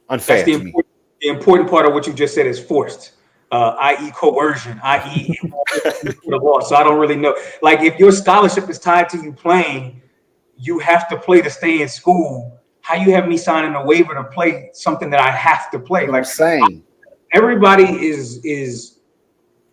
unfair to me.
The important part of what you just said is forced, i.e. coercion, i.e. the law. So I don't really know. Like, if your scholarship is tied to you playing, you have to play to stay in school. How you have me signing a waiver to play something that I have to play? Like,
saying
everybody is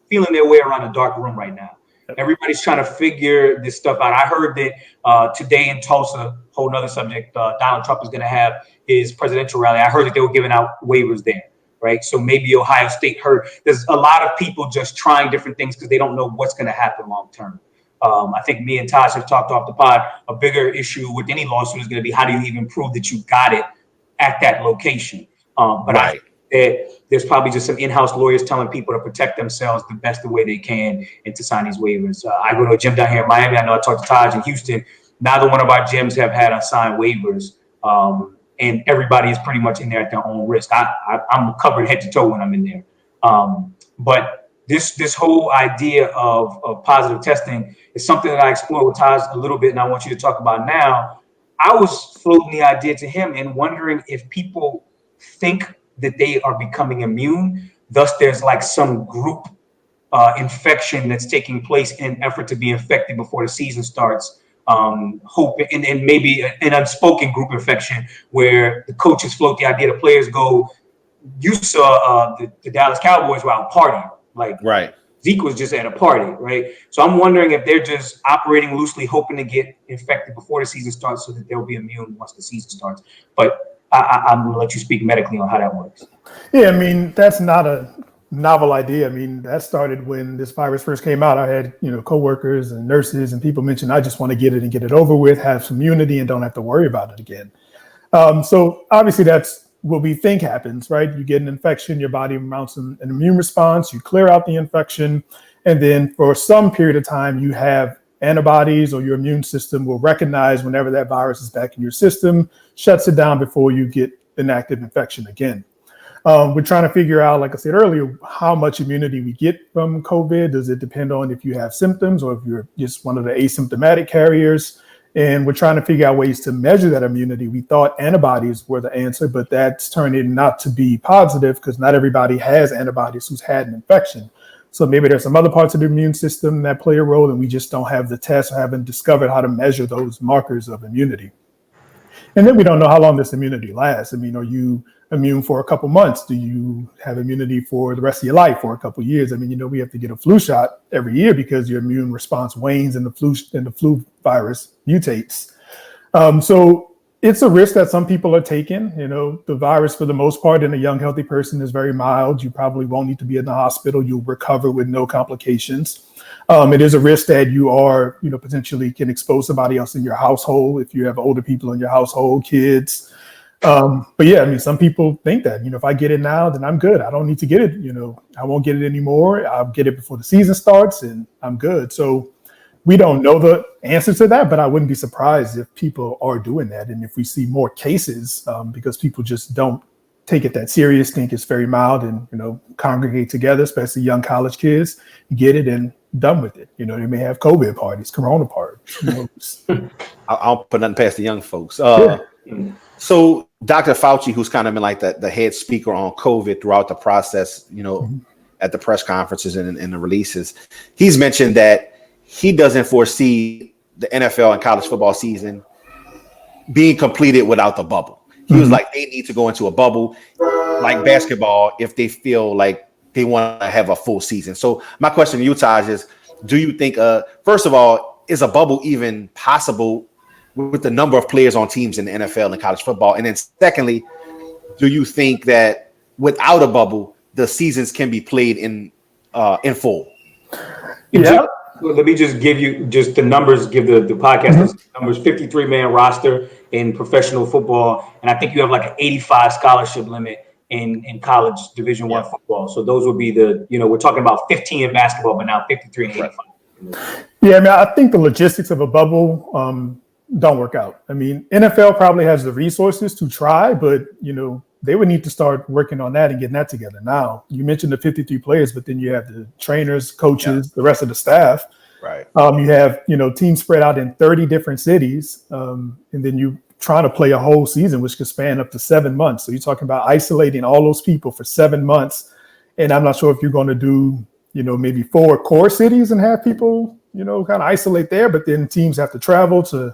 feeling their way around a dark room right now. Everybody's trying to figure this stuff out. I heard that today in Tulsa, whole nother subject, Donald Trump is going to have his presidential rally. I heard that they were giving out waivers there, right? So maybe Ohio State heard. There's a lot of people just trying different things because they don't know what's going to happen long term. I think me and Taj have talked off the pod. A bigger issue with any lawsuit is going to be how do you even prove that you got it at that location? But right. I think that there's probably just some in-house lawyers telling people to protect themselves the best the way they can and to sign these waivers. I go to a gym down here in Miami. I know I talked to Taj in Houston. Neither one of our gyms have had unsigned waivers. And everybody is pretty much in there at their own risk. I'm covered head to toe when I'm in there. But this whole idea of positive testing is something that I explored with Taj a little bit, and I want you to talk about now. I was floating the idea to him and wondering if people think that they are becoming immune. Thus, there's like some group infection that's taking place in an effort to be infected before the season starts. Hope and maybe an unspoken group infection where the coaches float the idea, the players go. You saw the Dallas Cowboys were out partying, like
right.
Zeke was just at a party, right? So I'm wondering if they're just operating loosely, hoping to get infected before the season starts, so that they'll be immune once the season starts. But I'm going to let you speak medically on how that works.
Yeah, I mean, that's not a novel idea. I mean, that started when this virus first came out. I had, coworkers and nurses and people mentioned, I just want to get it and get it over with, have some immunity and don't have to worry about it again. So obviously that's what we think happens, right? You get an infection, your body mounts an immune response, you clear out the infection, and then for some period of time, you have antibodies, or your immune system will recognize whenever that virus is back in your system, shuts it down before you get an active infection again. We're trying to figure out, like I said earlier, how much immunity we get from COVID. Does it depend on if you have symptoms or if you're just one of the asymptomatic carriers? And we're trying to figure out ways to measure that immunity. We thought antibodies were the answer, but that's turning not to be positive because not everybody has antibodies who's had an infection. So maybe there's some other parts of the immune system that play a role, and we just don't have the test or haven't discovered how to measure those markers of immunity. And then we don't know how long this immunity lasts. I mean, are you immune for a couple months? Do you have immunity for the rest of your life, for a couple of years? I mean, we have to get a flu shot every year because your immune response wanes and the flu virus mutates. So it's a risk that some people are taking. The virus, for the most part, in a young, healthy person is very mild. You probably won't need to be in the hospital. You'll recover with no complications. It is a risk that you are, potentially can expose somebody else in your household if you have older people in your household, kids. But yeah, I mean, some people think that, if I get it now, then I'm good. I don't need to get it. I won't get it anymore. I'll get it before the season starts and I'm good. So we don't know the answer to that, but I wouldn't be surprised if people are doing that. And if we see more cases, because people just don't take it that serious, think it's very mild and, congregate together, especially young college kids, get it and done with it. They may have COVID parties, Corona parties.
I'll put nothing past the young folks.
Sure.
So Dr. Fauci, who's kind of been like the head speaker on COVID throughout the process, at the press conferences and the releases, he's mentioned that he doesn't foresee the NFL and college football season being completed without the bubble. He was like, they need to go into a bubble like basketball if they feel like they want to have a full season. So my question to you, Taj, is do you think, first of all, is a bubble even possible with the number of players on teams in the NFL and college football? And then secondly, do you think that without a bubble, the seasons can be played in full?
Yeah.
Let me just give you just the numbers, give the podcast numbers, 53-man roster in professional football. And I think you have like an 85 scholarship limit in college Division I football. So those would be we're talking about 15 in basketball, but now 53 and 85.
Yeah, I mean, I think the logistics of a bubble don't work out. I mean, NFL probably has the resources to try, but, they would need to start working on that and getting that together. Now, you mentioned the 53 players, but then you have the trainers, coaches, the rest of the staff.
Right.
You have, teams spread out in 30 different cities. And then you trying to play a whole season, which could span up to 7 months. So you're talking about isolating all those people for 7 months. And I'm not sure if you're going to do, maybe 4 core cities and have people, kind of isolate there, but then teams have to travel to,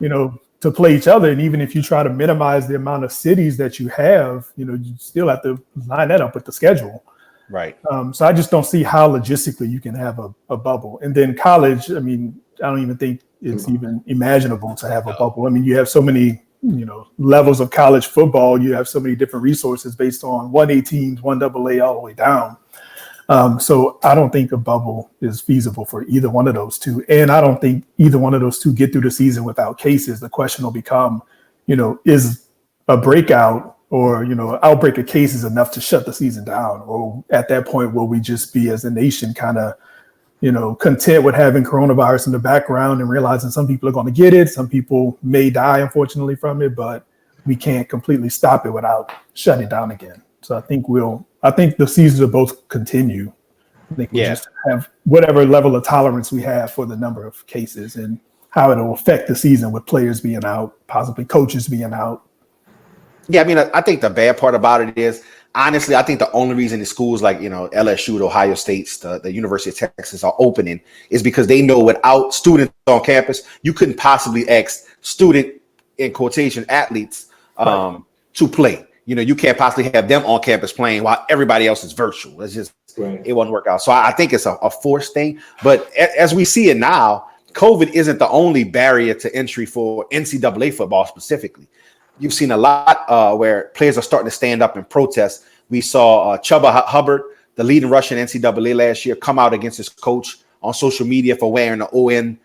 to play each other. And even if you try to minimize the amount of cities that you have, you still have to line that up with the schedule.
Right.
So I just don't see how logistically you can have a bubble. And then college, I mean, I don't even think it's even imaginable to have a bubble. I mean, you have so many, levels of college football. You have so many different resources based on 1A teams, 1AA, all the way down. So I don't think a bubble is feasible for either one of those two. And I don't think either one of those two get through the season without cases. The question will become, is a breakout or, outbreak of cases enough to shut the season down? Or at that point, will we just be as a nation kind of, content with having coronavirus in the background and realizing some people are going to get it. Some people may die, unfortunately, from it, but we can't completely stop it without shutting it down again. So I think the seasons will both continue. I think we'll just have whatever level of tolerance we have for the number of cases and how it'll affect the season with players being out, possibly coaches being out.
Yeah, I mean, I think the bad part about it is, honestly, I think the only reason the schools like, LSU, the Ohio States, the University of Texas are opening is because they know without students on campus, you couldn't possibly ask student, in quotation, athletes to play. You can't possibly have them on campus playing while everybody else is virtual. It's just, it won't work out. So I think it's a forced thing. But as we see it now, COVID isn't the only barrier to entry for NCAA football specifically. You've seen a lot where players are starting to stand up and protest. We saw Chuba Hubbard, the leading Russian NCAA last year, come out against his coach on social media for wearing the ON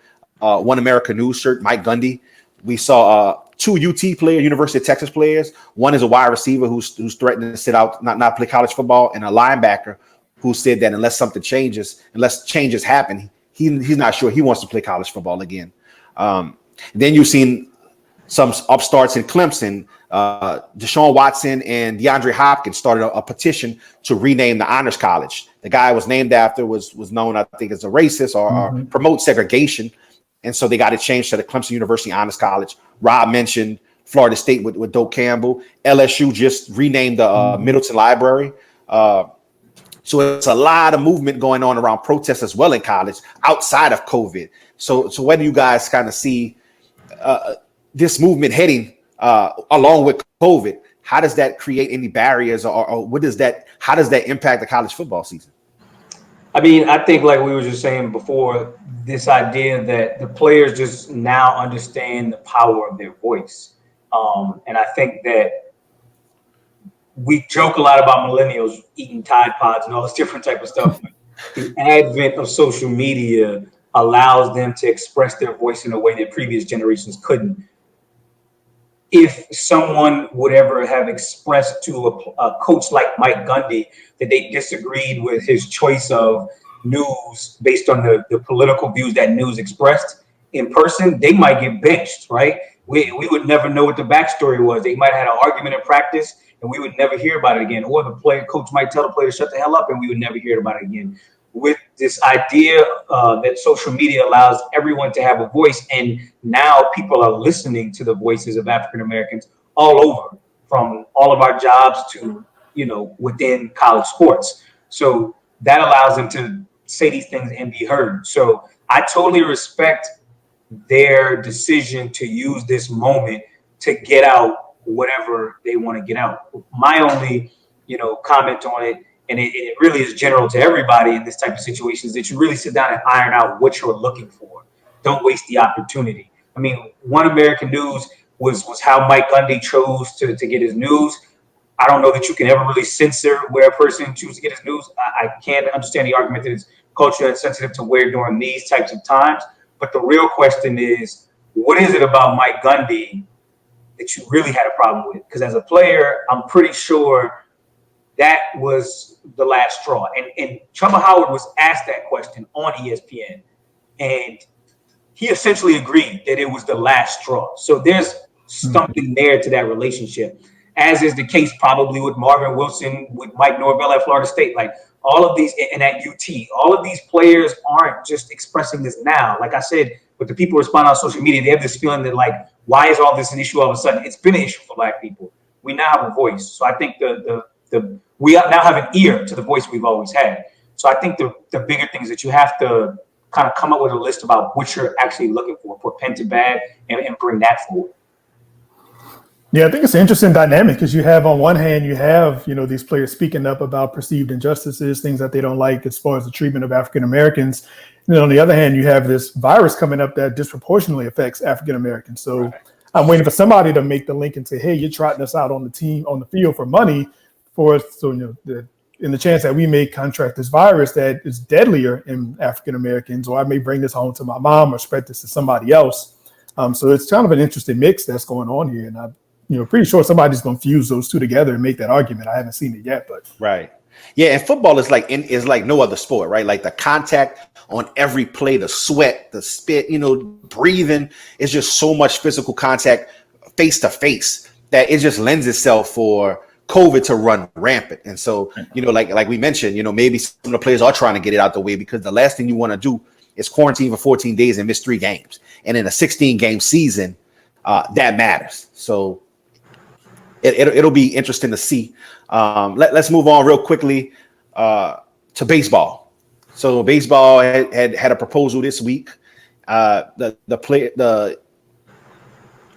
One America News shirt, Mike Gundy. We saw 2 UT players, University of Texas players. One is a wide receiver who's threatening to sit out, not play college football, and a linebacker who said that unless changes happen, he's not sure he wants to play college football again. Then you've seen some upstarts in Clemson. Deshaun Watson and DeAndre Hopkins started a petition to rename the Honors College. The guy was named after was known, I think, as a racist or promote segregation. And so they got it changed to the Clemson University Honors College. Rob mentioned Florida State with Doak Campbell. LSU just renamed the Middleton Library. So it's a lot of movement going on around protests as well in college outside of COVID. So where do you guys kind of see this movement heading along with COVID? How does that create any barriers or how does that impact the college football season?
I mean, I think like we were just saying before, this idea that the players just now understand the power of their voice. And I think that we joke a lot about millennials eating Tide Pods and all this different type of stuff. The advent of social media allows them to express their voice in a way that previous generations couldn't. If someone would ever have expressed to a coach like Mike Gundy that they disagreed with his choice of news based on the political views that news expressed in person, they might get benched, right? We would never know what the backstory was. They might have had an argument in practice and we would never hear about it again. Or the coach might tell the player to shut the hell up and we would never hear about it again. With this idea that social media allows everyone to have a voice, and now people are listening to the voices of African Americans all over, from all of our jobs to, within college sports. So that allows them to say these things and be heard. So I totally respect their decision to use this moment to get out whatever they want to get out. My only, comment on it, and it really is general to everybody in this type of situation, is that you really sit down and iron out what you're looking for. Don't waste the opportunity. I mean, One American News was how Mike Gundy chose to get his news. I don't know that you can ever really censor where a person chooses to get his news. I can't understand the argument that it's culturally insensitive to wear during these types of times. But the real question is, what is it about Mike Gundy that you really had a problem with? Because as a player, I'm pretty sure that was the last straw. And Chuba Howard was asked that question on ESPN, and he essentially agreed that it was the last straw. So there's something there to that relationship, as is the case probably with Marvin Wilson, with Mike Norvell at Florida State. Like all of these, and at UT, all of these players aren't just expressing this now. Like I said, with the people responding on social media, they have this feeling that like, why is all this an issue all of a sudden? It's been an issue for Black people. We now have a voice. So I think we now have an ear to the voice we've always had. So I think the bigger things that you have to kind of come up with a list about what you're actually looking for, put pen to pad, and bring that forward.
Yeah, I think it's an interesting dynamic because you have, on one hand, you have, these players speaking up about perceived injustices, things that they don't like as far as the treatment of African Americans. And then on the other hand, you have this virus coming up that disproportionately affects African Americans. So right. I'm waiting for somebody to make the link and say, hey, you're trotting us out on the team, on the field for money for us. So, in the chance that we may contract this virus that is deadlier in African Americans, or I may bring this home to my mom or spread this to somebody else. So it's kind of an interesting mix that's going on here. And I'm pretty sure somebody's going to fuse those two together and make that argument. I haven't seen it yet, but.
Right. Yeah. And football is like no other sport, right? Like the contact on every play, the sweat, the spit, breathing is just so much physical contact face to face that it just lends itself for COVID to run rampant. And so, like we mentioned, maybe some of the players are trying to get it out the way because the last thing you want to do is quarantine for 14 days and miss 3 games. And in a 16-game season, that matters. So it'll be interesting to see. Let's move on real quickly to baseball. So baseball had a proposal this week. The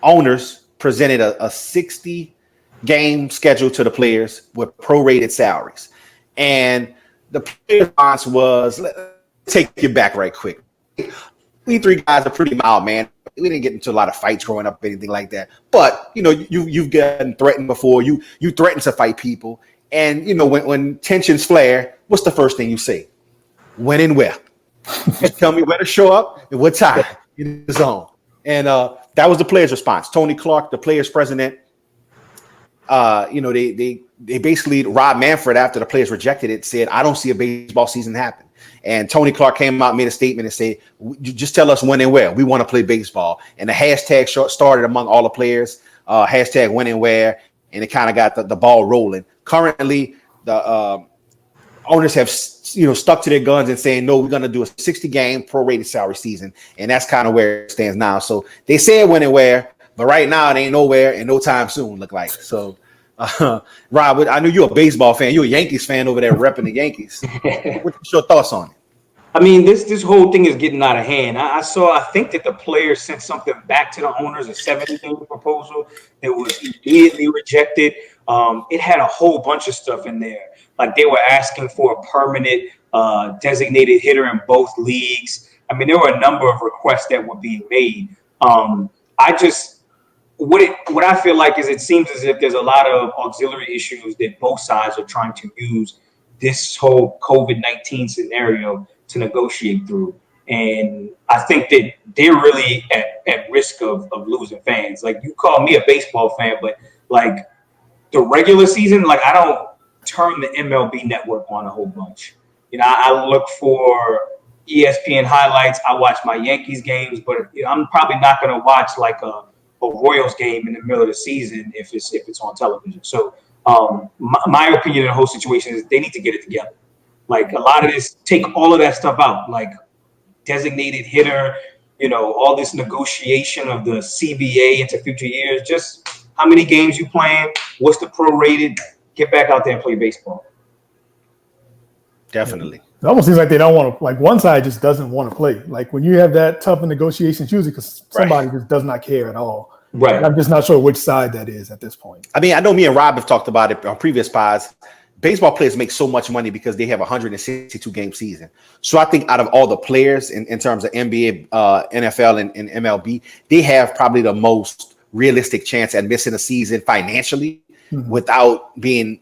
owners presented a 60-game schedule to the players with prorated salaries. And the player response was, let's take you back right quick. We 3 guys are pretty mild, man. We didn't get into a lot of fights growing up, anything like that. But, you've gotten threatened before. You threaten to fight people. And, when tensions flare, what's the first thing you say? When and where? Tell me where to show up and what time in the zone. And that was the players' response. Tony Clark, the players' president, they basically, Rob Manfred, after the players rejected it, said, I don't see a baseball season happen. And Tony Clark came out, made a statement and said, just tell us when and where. We want to play baseball. And the hashtag started among all the players, hashtag when and where, and it kind of got the ball rolling. Currently, the owners have, stuck to their guns and saying, no, we're going to do a 60-game prorated salary season. And that's kind of where it stands now. So they said when and where, but right now it ain't nowhere and no time soon, look like. So, Rob, I know you're a baseball fan. You're a Yankees fan over there repping the Yankees. What's your thoughts on it?
I mean, this whole thing is getting out of hand. I think that the players sent something back to the owners, a 70-game proposal that was immediately rejected. It had a whole bunch of stuff in there. Like they were asking for a permanent designated hitter in both leagues. I mean, there were a number of requests that were being made. What I feel like is it seems as if there's a lot of auxiliary issues that both sides are trying to use this whole COVID-19 scenario to negotiate through. And I think that they're really at risk of losing fans. Like you call me a baseball fan, but like the regular season, like I don't turn the MLB network on a whole bunch. I look for ESPN highlights. I watch my Yankees games, but I'm probably not going to watch like a Royals game in the middle of the season if it's on television. So my opinion in the whole situation is they need to get it together. Like a lot of this, take all of that stuff out, like designated hitter, all this negotiation of the CBA into future years, just how many games you playing, what's the prorated, get back out there and play baseball.
Definitely.
It almost seems like they don't want to, like one side just doesn't want to play. Like when you have that tough of negotiations, usually because somebody just does not care at all.
Right.
And I'm just not sure which side that is at this point.
I mean, I know me and Rob have talked about it on previous pods. baseball players make so much money because they have a 162 game season. So I think out of all the players in terms of NBA, NFL, and MLB, they have probably the most realistic chance at missing a season financially without being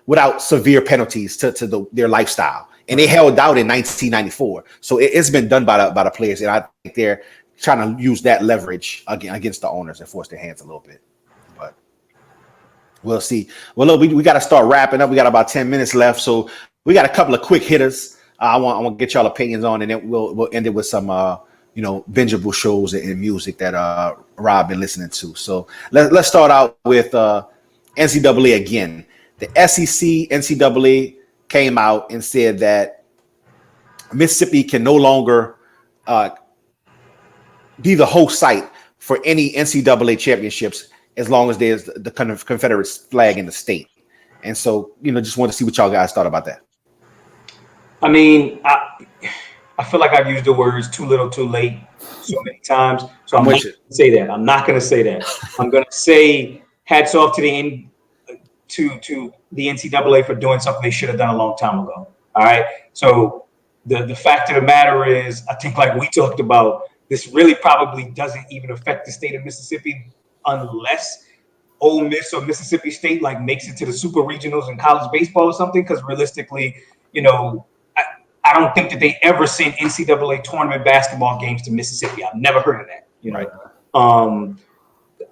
without severe penalties to their lifestyle. And they held out in 1994. So it's been done by the players. And I think they're trying to use that leverage against the owners and force their hands a little bit. But we'll see. Well, look, we got to start wrapping up. We got about 10 minutes left. So we got a couple of quick hitters. I want to get y'all opinions on, and then we'll end it with some bingeable shows and music that Rob been listening to. So let's start out with NCAA again. The SEC NCAA came out and said that Mississippi can no longer be the host site for any NCAA championships as long as there's the kind of Confederate flag in the state. And so, just wanted to see what y'all guys thought about that.
I mean, I feel like I've used the words too little, too late so many times. So I'm not going to say that. I'm not going to say that. I'm going to say hats off to the NCAA for doing something they should have done a long time ago. All right. So the fact of the matter is, I think like we talked about, this really probably doesn't even affect the state of Mississippi unless Ole Miss or Mississippi State like makes it to the super regionals in college baseball or something. Because realistically, I don't think that they ever send NCAA tournament basketball games to Mississippi. I've never heard of that.
Right.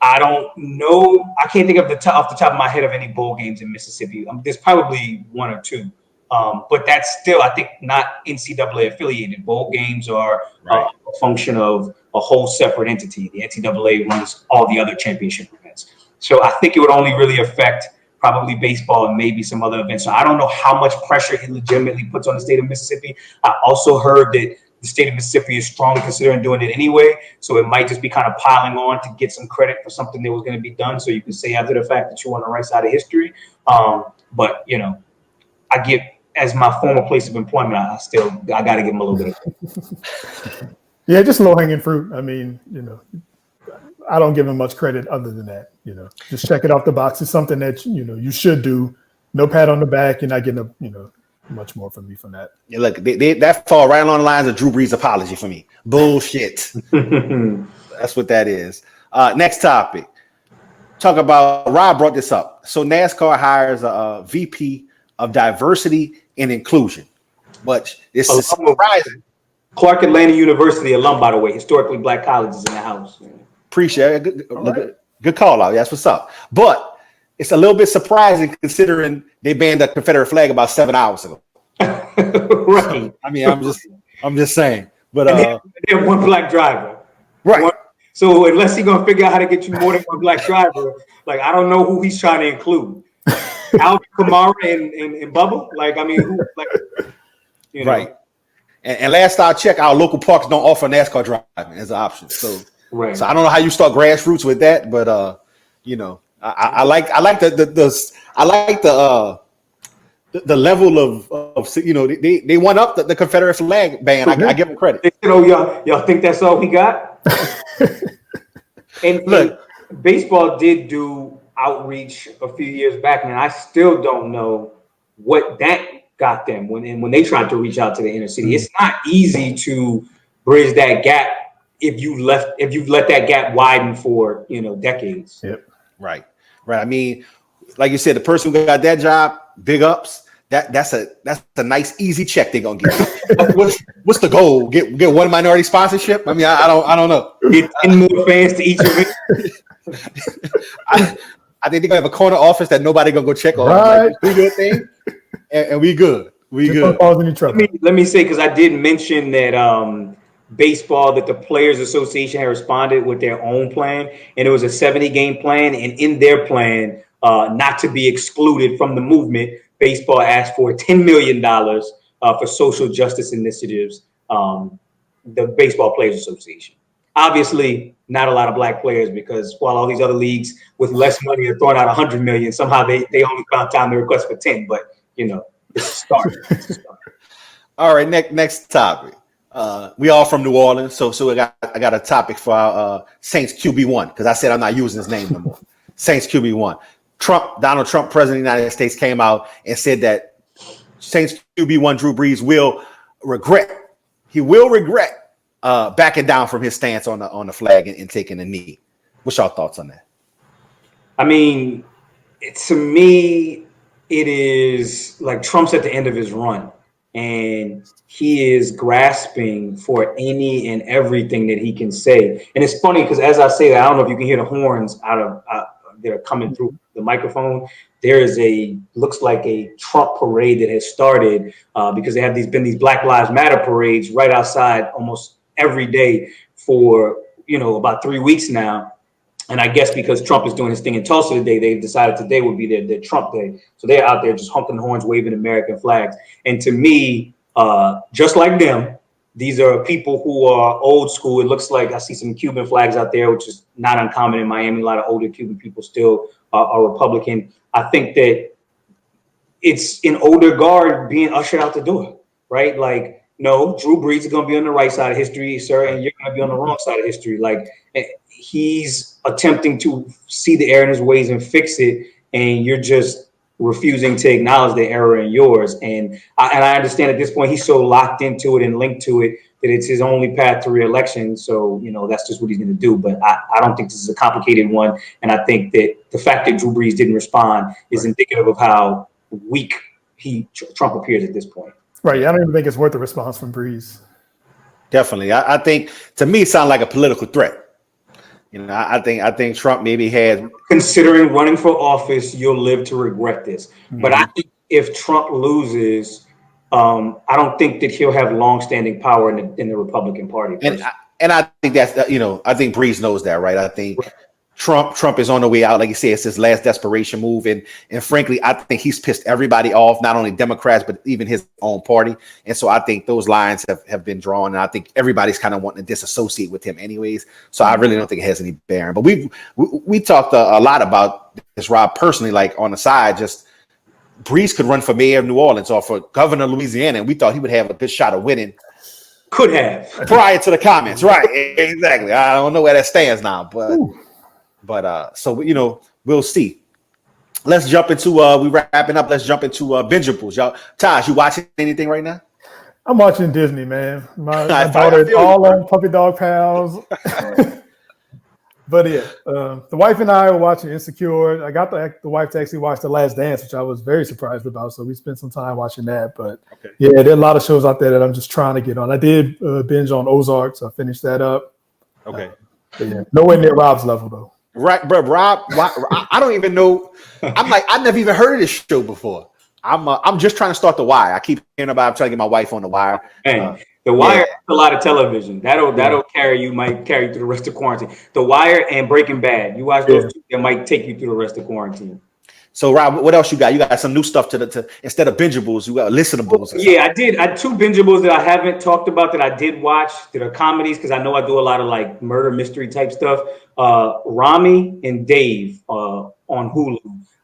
I don't know. I can't think of off the top of my head of any bowl games in Mississippi. There's probably one or two. But that's still, I think, not NCAA affiliated. Bowl games are a function of a whole separate entity. The NCAA runs all the other championship events. So I think it would only really affect probably baseball and maybe some other events. So I don't know how much pressure it legitimately puts on the state of Mississippi. I also heard that the state of Mississippi is strongly considering doing it anyway. So it might just be kind of piling on to get some credit for something that was going to be done. So you can say after the fact that you're on the right side of history. But, I get, as my former place of employment, I got to give them a little bit of
Yeah, just low hanging fruit. I mean, I don't give them much credit other than that. Just check it off the box. It's something that you should do. No pat on the back. You're not getting much more from me from that.
Yeah, look, that fall right along the lines of Drew Brees' apology for me. Bullshit. That's what that is. Next topic. Talk about, Rob brought this up. So NASCAR hires a VP of diversity and inclusion, but it's surprising.
Clark Atlanta University alum, by the way, historically black colleges in the house.
Appreciate it. Good call out. That's what's up. But it's a little bit surprising considering they banned the Confederate flag about 7 hours ago.
Right.
I mean, I'm just saying. But
they have one black driver.
Right.
So unless he's gonna figure out how to get you more than one black driver, like I don't know who he's trying to include. Alvin Kamara and Bubba,
right. And last I checked, our local parks don't offer NASCAR driving as an option. So I don't know how you start grassroots with that, but I like the level of they won up the Confederate flag ban. I give them credit.
They said, y'all think that's all we got? and look, baseball did do outreach a few years back, and I still don't know what that got them when they tried to reach out to the inner city. It's not easy to bridge that gap if you've let that gap widen for decades.
Yep.
Right. I mean, like you said, the person who got that job, big ups. That's a nice easy check they're gonna get. What's the goal? Get one minority sponsorship? I mean, I don't know.
Get 10 more fans to each event.
I think they're gonna have a corner office that nobody gonna go check on.
Right.
Like, we good thing, and we good. We good.
Let me say, because I did mention that baseball, that the Players Association had responded with their own plan, and it was a 70-game plan, and in their plan, not to be excluded from the movement, baseball asked for $10 million for social justice initiatives. The Baseball Players Association. Obviously, not a lot of black players, because while all these other leagues with less money are throwing out $100 million, somehow they only found time to request for 10. But it's a start.
All right, next topic. We all from New Orleans, so I got a topic for our Saints QB1, because I said I'm not using his name no more. Saints QB1. Donald Trump, president of the United States, came out and said that Saints QB1 Drew Brees will regret backing down from his stance on the flag and taking a knee. What's your thoughts on that?
I mean, to me, it is like Trump's at the end of his run, and he is grasping for any and everything that he can say. And it's funny because as I say that, I don't know if you can hear the horns that are coming through the microphone. There is looks like a Trump parade that has started because there have been these Black Lives Matter parades right outside almost every day for about 3 weeks now. And I guess because Trump is doing his thing in Tulsa today, they've decided today would be their Trump day. So they're out there just honking the horns, waving American flags. And to me, just like them, these are people who are old school. It looks like I see some Cuban flags out there, which is not uncommon in Miami. A lot of older Cuban people still are Republican. I think that it's an older guard being ushered out the door, right? Like, no, Drew Brees is going to be on the right side of history, sir, and you're going to be on the wrong side of history. Like, he's attempting to see the error in his ways and fix it, and you're just refusing to acknowledge the error in yours. And I understand at this point he's so locked into it and linked to it that it's his only path to re-election. So, that's just what he's going to do. But I don't think this is a complicated one. And I think that the fact that Drew Brees didn't respond is indicative of how weak Trump appears at this point.
Right. I don't even think it's worth a response from Brees.
Definitely. I think, to me, it sounds like a political threat. I think Trump maybe had.
Considering running for office, you'll live to regret this. Mm-hmm. But I think if Trump loses, I don't think that he'll have longstanding power in the Republican Party.
And I think that's I think Brees knows that, right? I think Trump is on the way out. Like you said, it's his last desperation move. And frankly, I think he's pissed everybody off, not only Democrats, but even his own party. And so I think those lines have been drawn. And I think everybody's kind of wanting to disassociate with him anyways. So I really don't think it has any bearing. But we talked a lot about this, Rob, personally, like on the side, just Brees could run for mayor of New Orleans or for governor of Louisiana. And we thought he would have a good shot of winning.
Could have.
Prior to the comments. Right. Exactly. I don't know where that stands now, but... Ooh. But so we'll see. Let's jump into we wrapping up. Let's jump into bingeables, y'all. Taj, you watching anything right now?
I'm watching Disney, man. My daughter is all on Puppy Dog Pals. But yeah, the wife and I were watching Insecure. I got the wife to actually watch The Last Dance, which I was very surprised about. So we spent some time watching that. But yeah, there are a lot of shows out there that I'm just trying to get on. I did binge on Ozark, so I finished that up.
Okay.
But yeah, nowhere near Rob's level though.
Right, bro. Rob, I don't even know. I'm like, I've never even heard of this show before. I'm just trying to start The Wire. I keep hearing about it. I'm trying to get my wife on The Wire.
The Wire is a lot of television. That'll carry you, might carry you through the rest of quarantine. The Wire and Breaking Bad. You watch those two, that might take you through the rest of quarantine.
So, Rob, what else you got? You got some new stuff to instead of bingeables, you got listenables.
Yeah, I had two bingeables that I haven't talked about that I did watch that are comedies because I know I do a lot of like murder mystery type stuff. Rami and Dave on Hulu.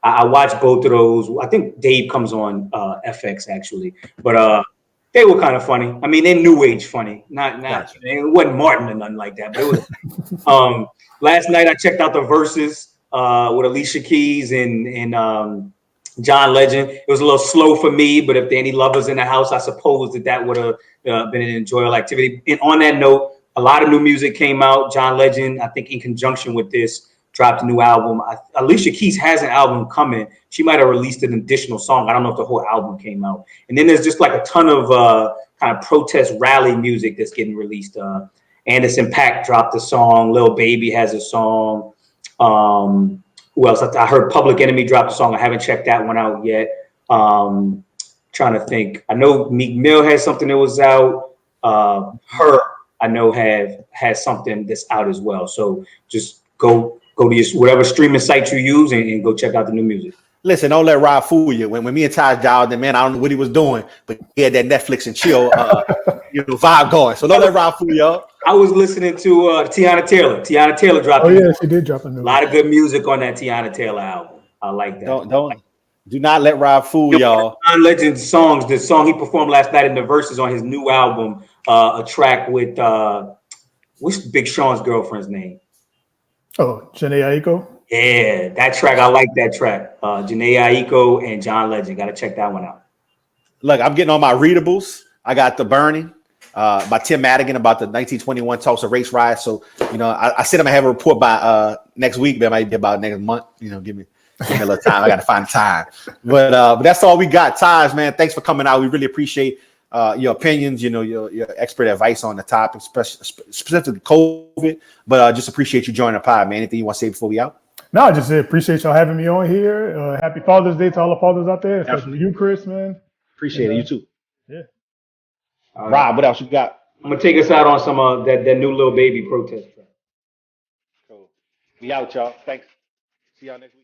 I watched both of those. I think Dave comes on FX actually, but they were kind of funny. I mean, they're new age funny. Not it wasn't Martin or nothing like that, but it was. Last night I checked out the Versus with Alicia Keys and John Legend. It was a little slow for me, but if there are any lovers in the house, I suppose that would have been an enjoyable activity. And on that note, a lot of new music came out. John Legend, I think in conjunction with this, dropped a new album. Alicia Keys has an album coming. She might have released an additional song. I don't know if the whole album came out. And then there's just like a ton of kind of protest rally music that's getting released. Anderson .Paak dropped a song. Lil Baby has a song. Who else? I heard Public Enemy dropped a song. I haven't checked that one out yet. Trying to think. I know Meek Mill has something that was out. Her, I know, has something that's out as well. So just go to your whatever streaming site you use and go check out the new music.
Listen, don't let Rob fool you. When me and Taj dialed in, man, I don't know what he was doing, but he had that Netflix and chill, vibe going. So don't let Rob fool y'all.
I was listening to Tiana Taylor. Tiana Taylor dropped.
Oh yeah, she did drop a new.
A lot of good music on that Tiana Taylor album. I like that.
Do not let Rob fool y'all.
John Legend's songs. The song he performed last night in the Verses on his new album, a track with what's Big Sean's girlfriend's name?
Oh, Jhené Aiko.
Yeah, that track. I like that track. Janae Aiko and John Legend. Got to check that one out.
Look, I'm getting all my readables. I got The Burning by Tim Madigan about the 1921 Tulsa race riot. So, I said I'm going to have a report by next week, but it might be about next month. Give me a little time. I got to find time. But that's all we got. Taj, man, thanks for coming out. We really appreciate your opinions, your expert advice on the topic, specifically COVID. But just appreciate you joining the pod, man. Anything you want to say before we out?
No, I just appreciate y'all having me on here. Happy Father's Day to all the fathers out there, especially you, Chris, man.
Appreciate it. You too.
Yeah.
Rob, what else you got?
I'm gonna take us out on some that new Lil Baby protest track.
Cool. We out, y'all. Thanks. See y'all next week.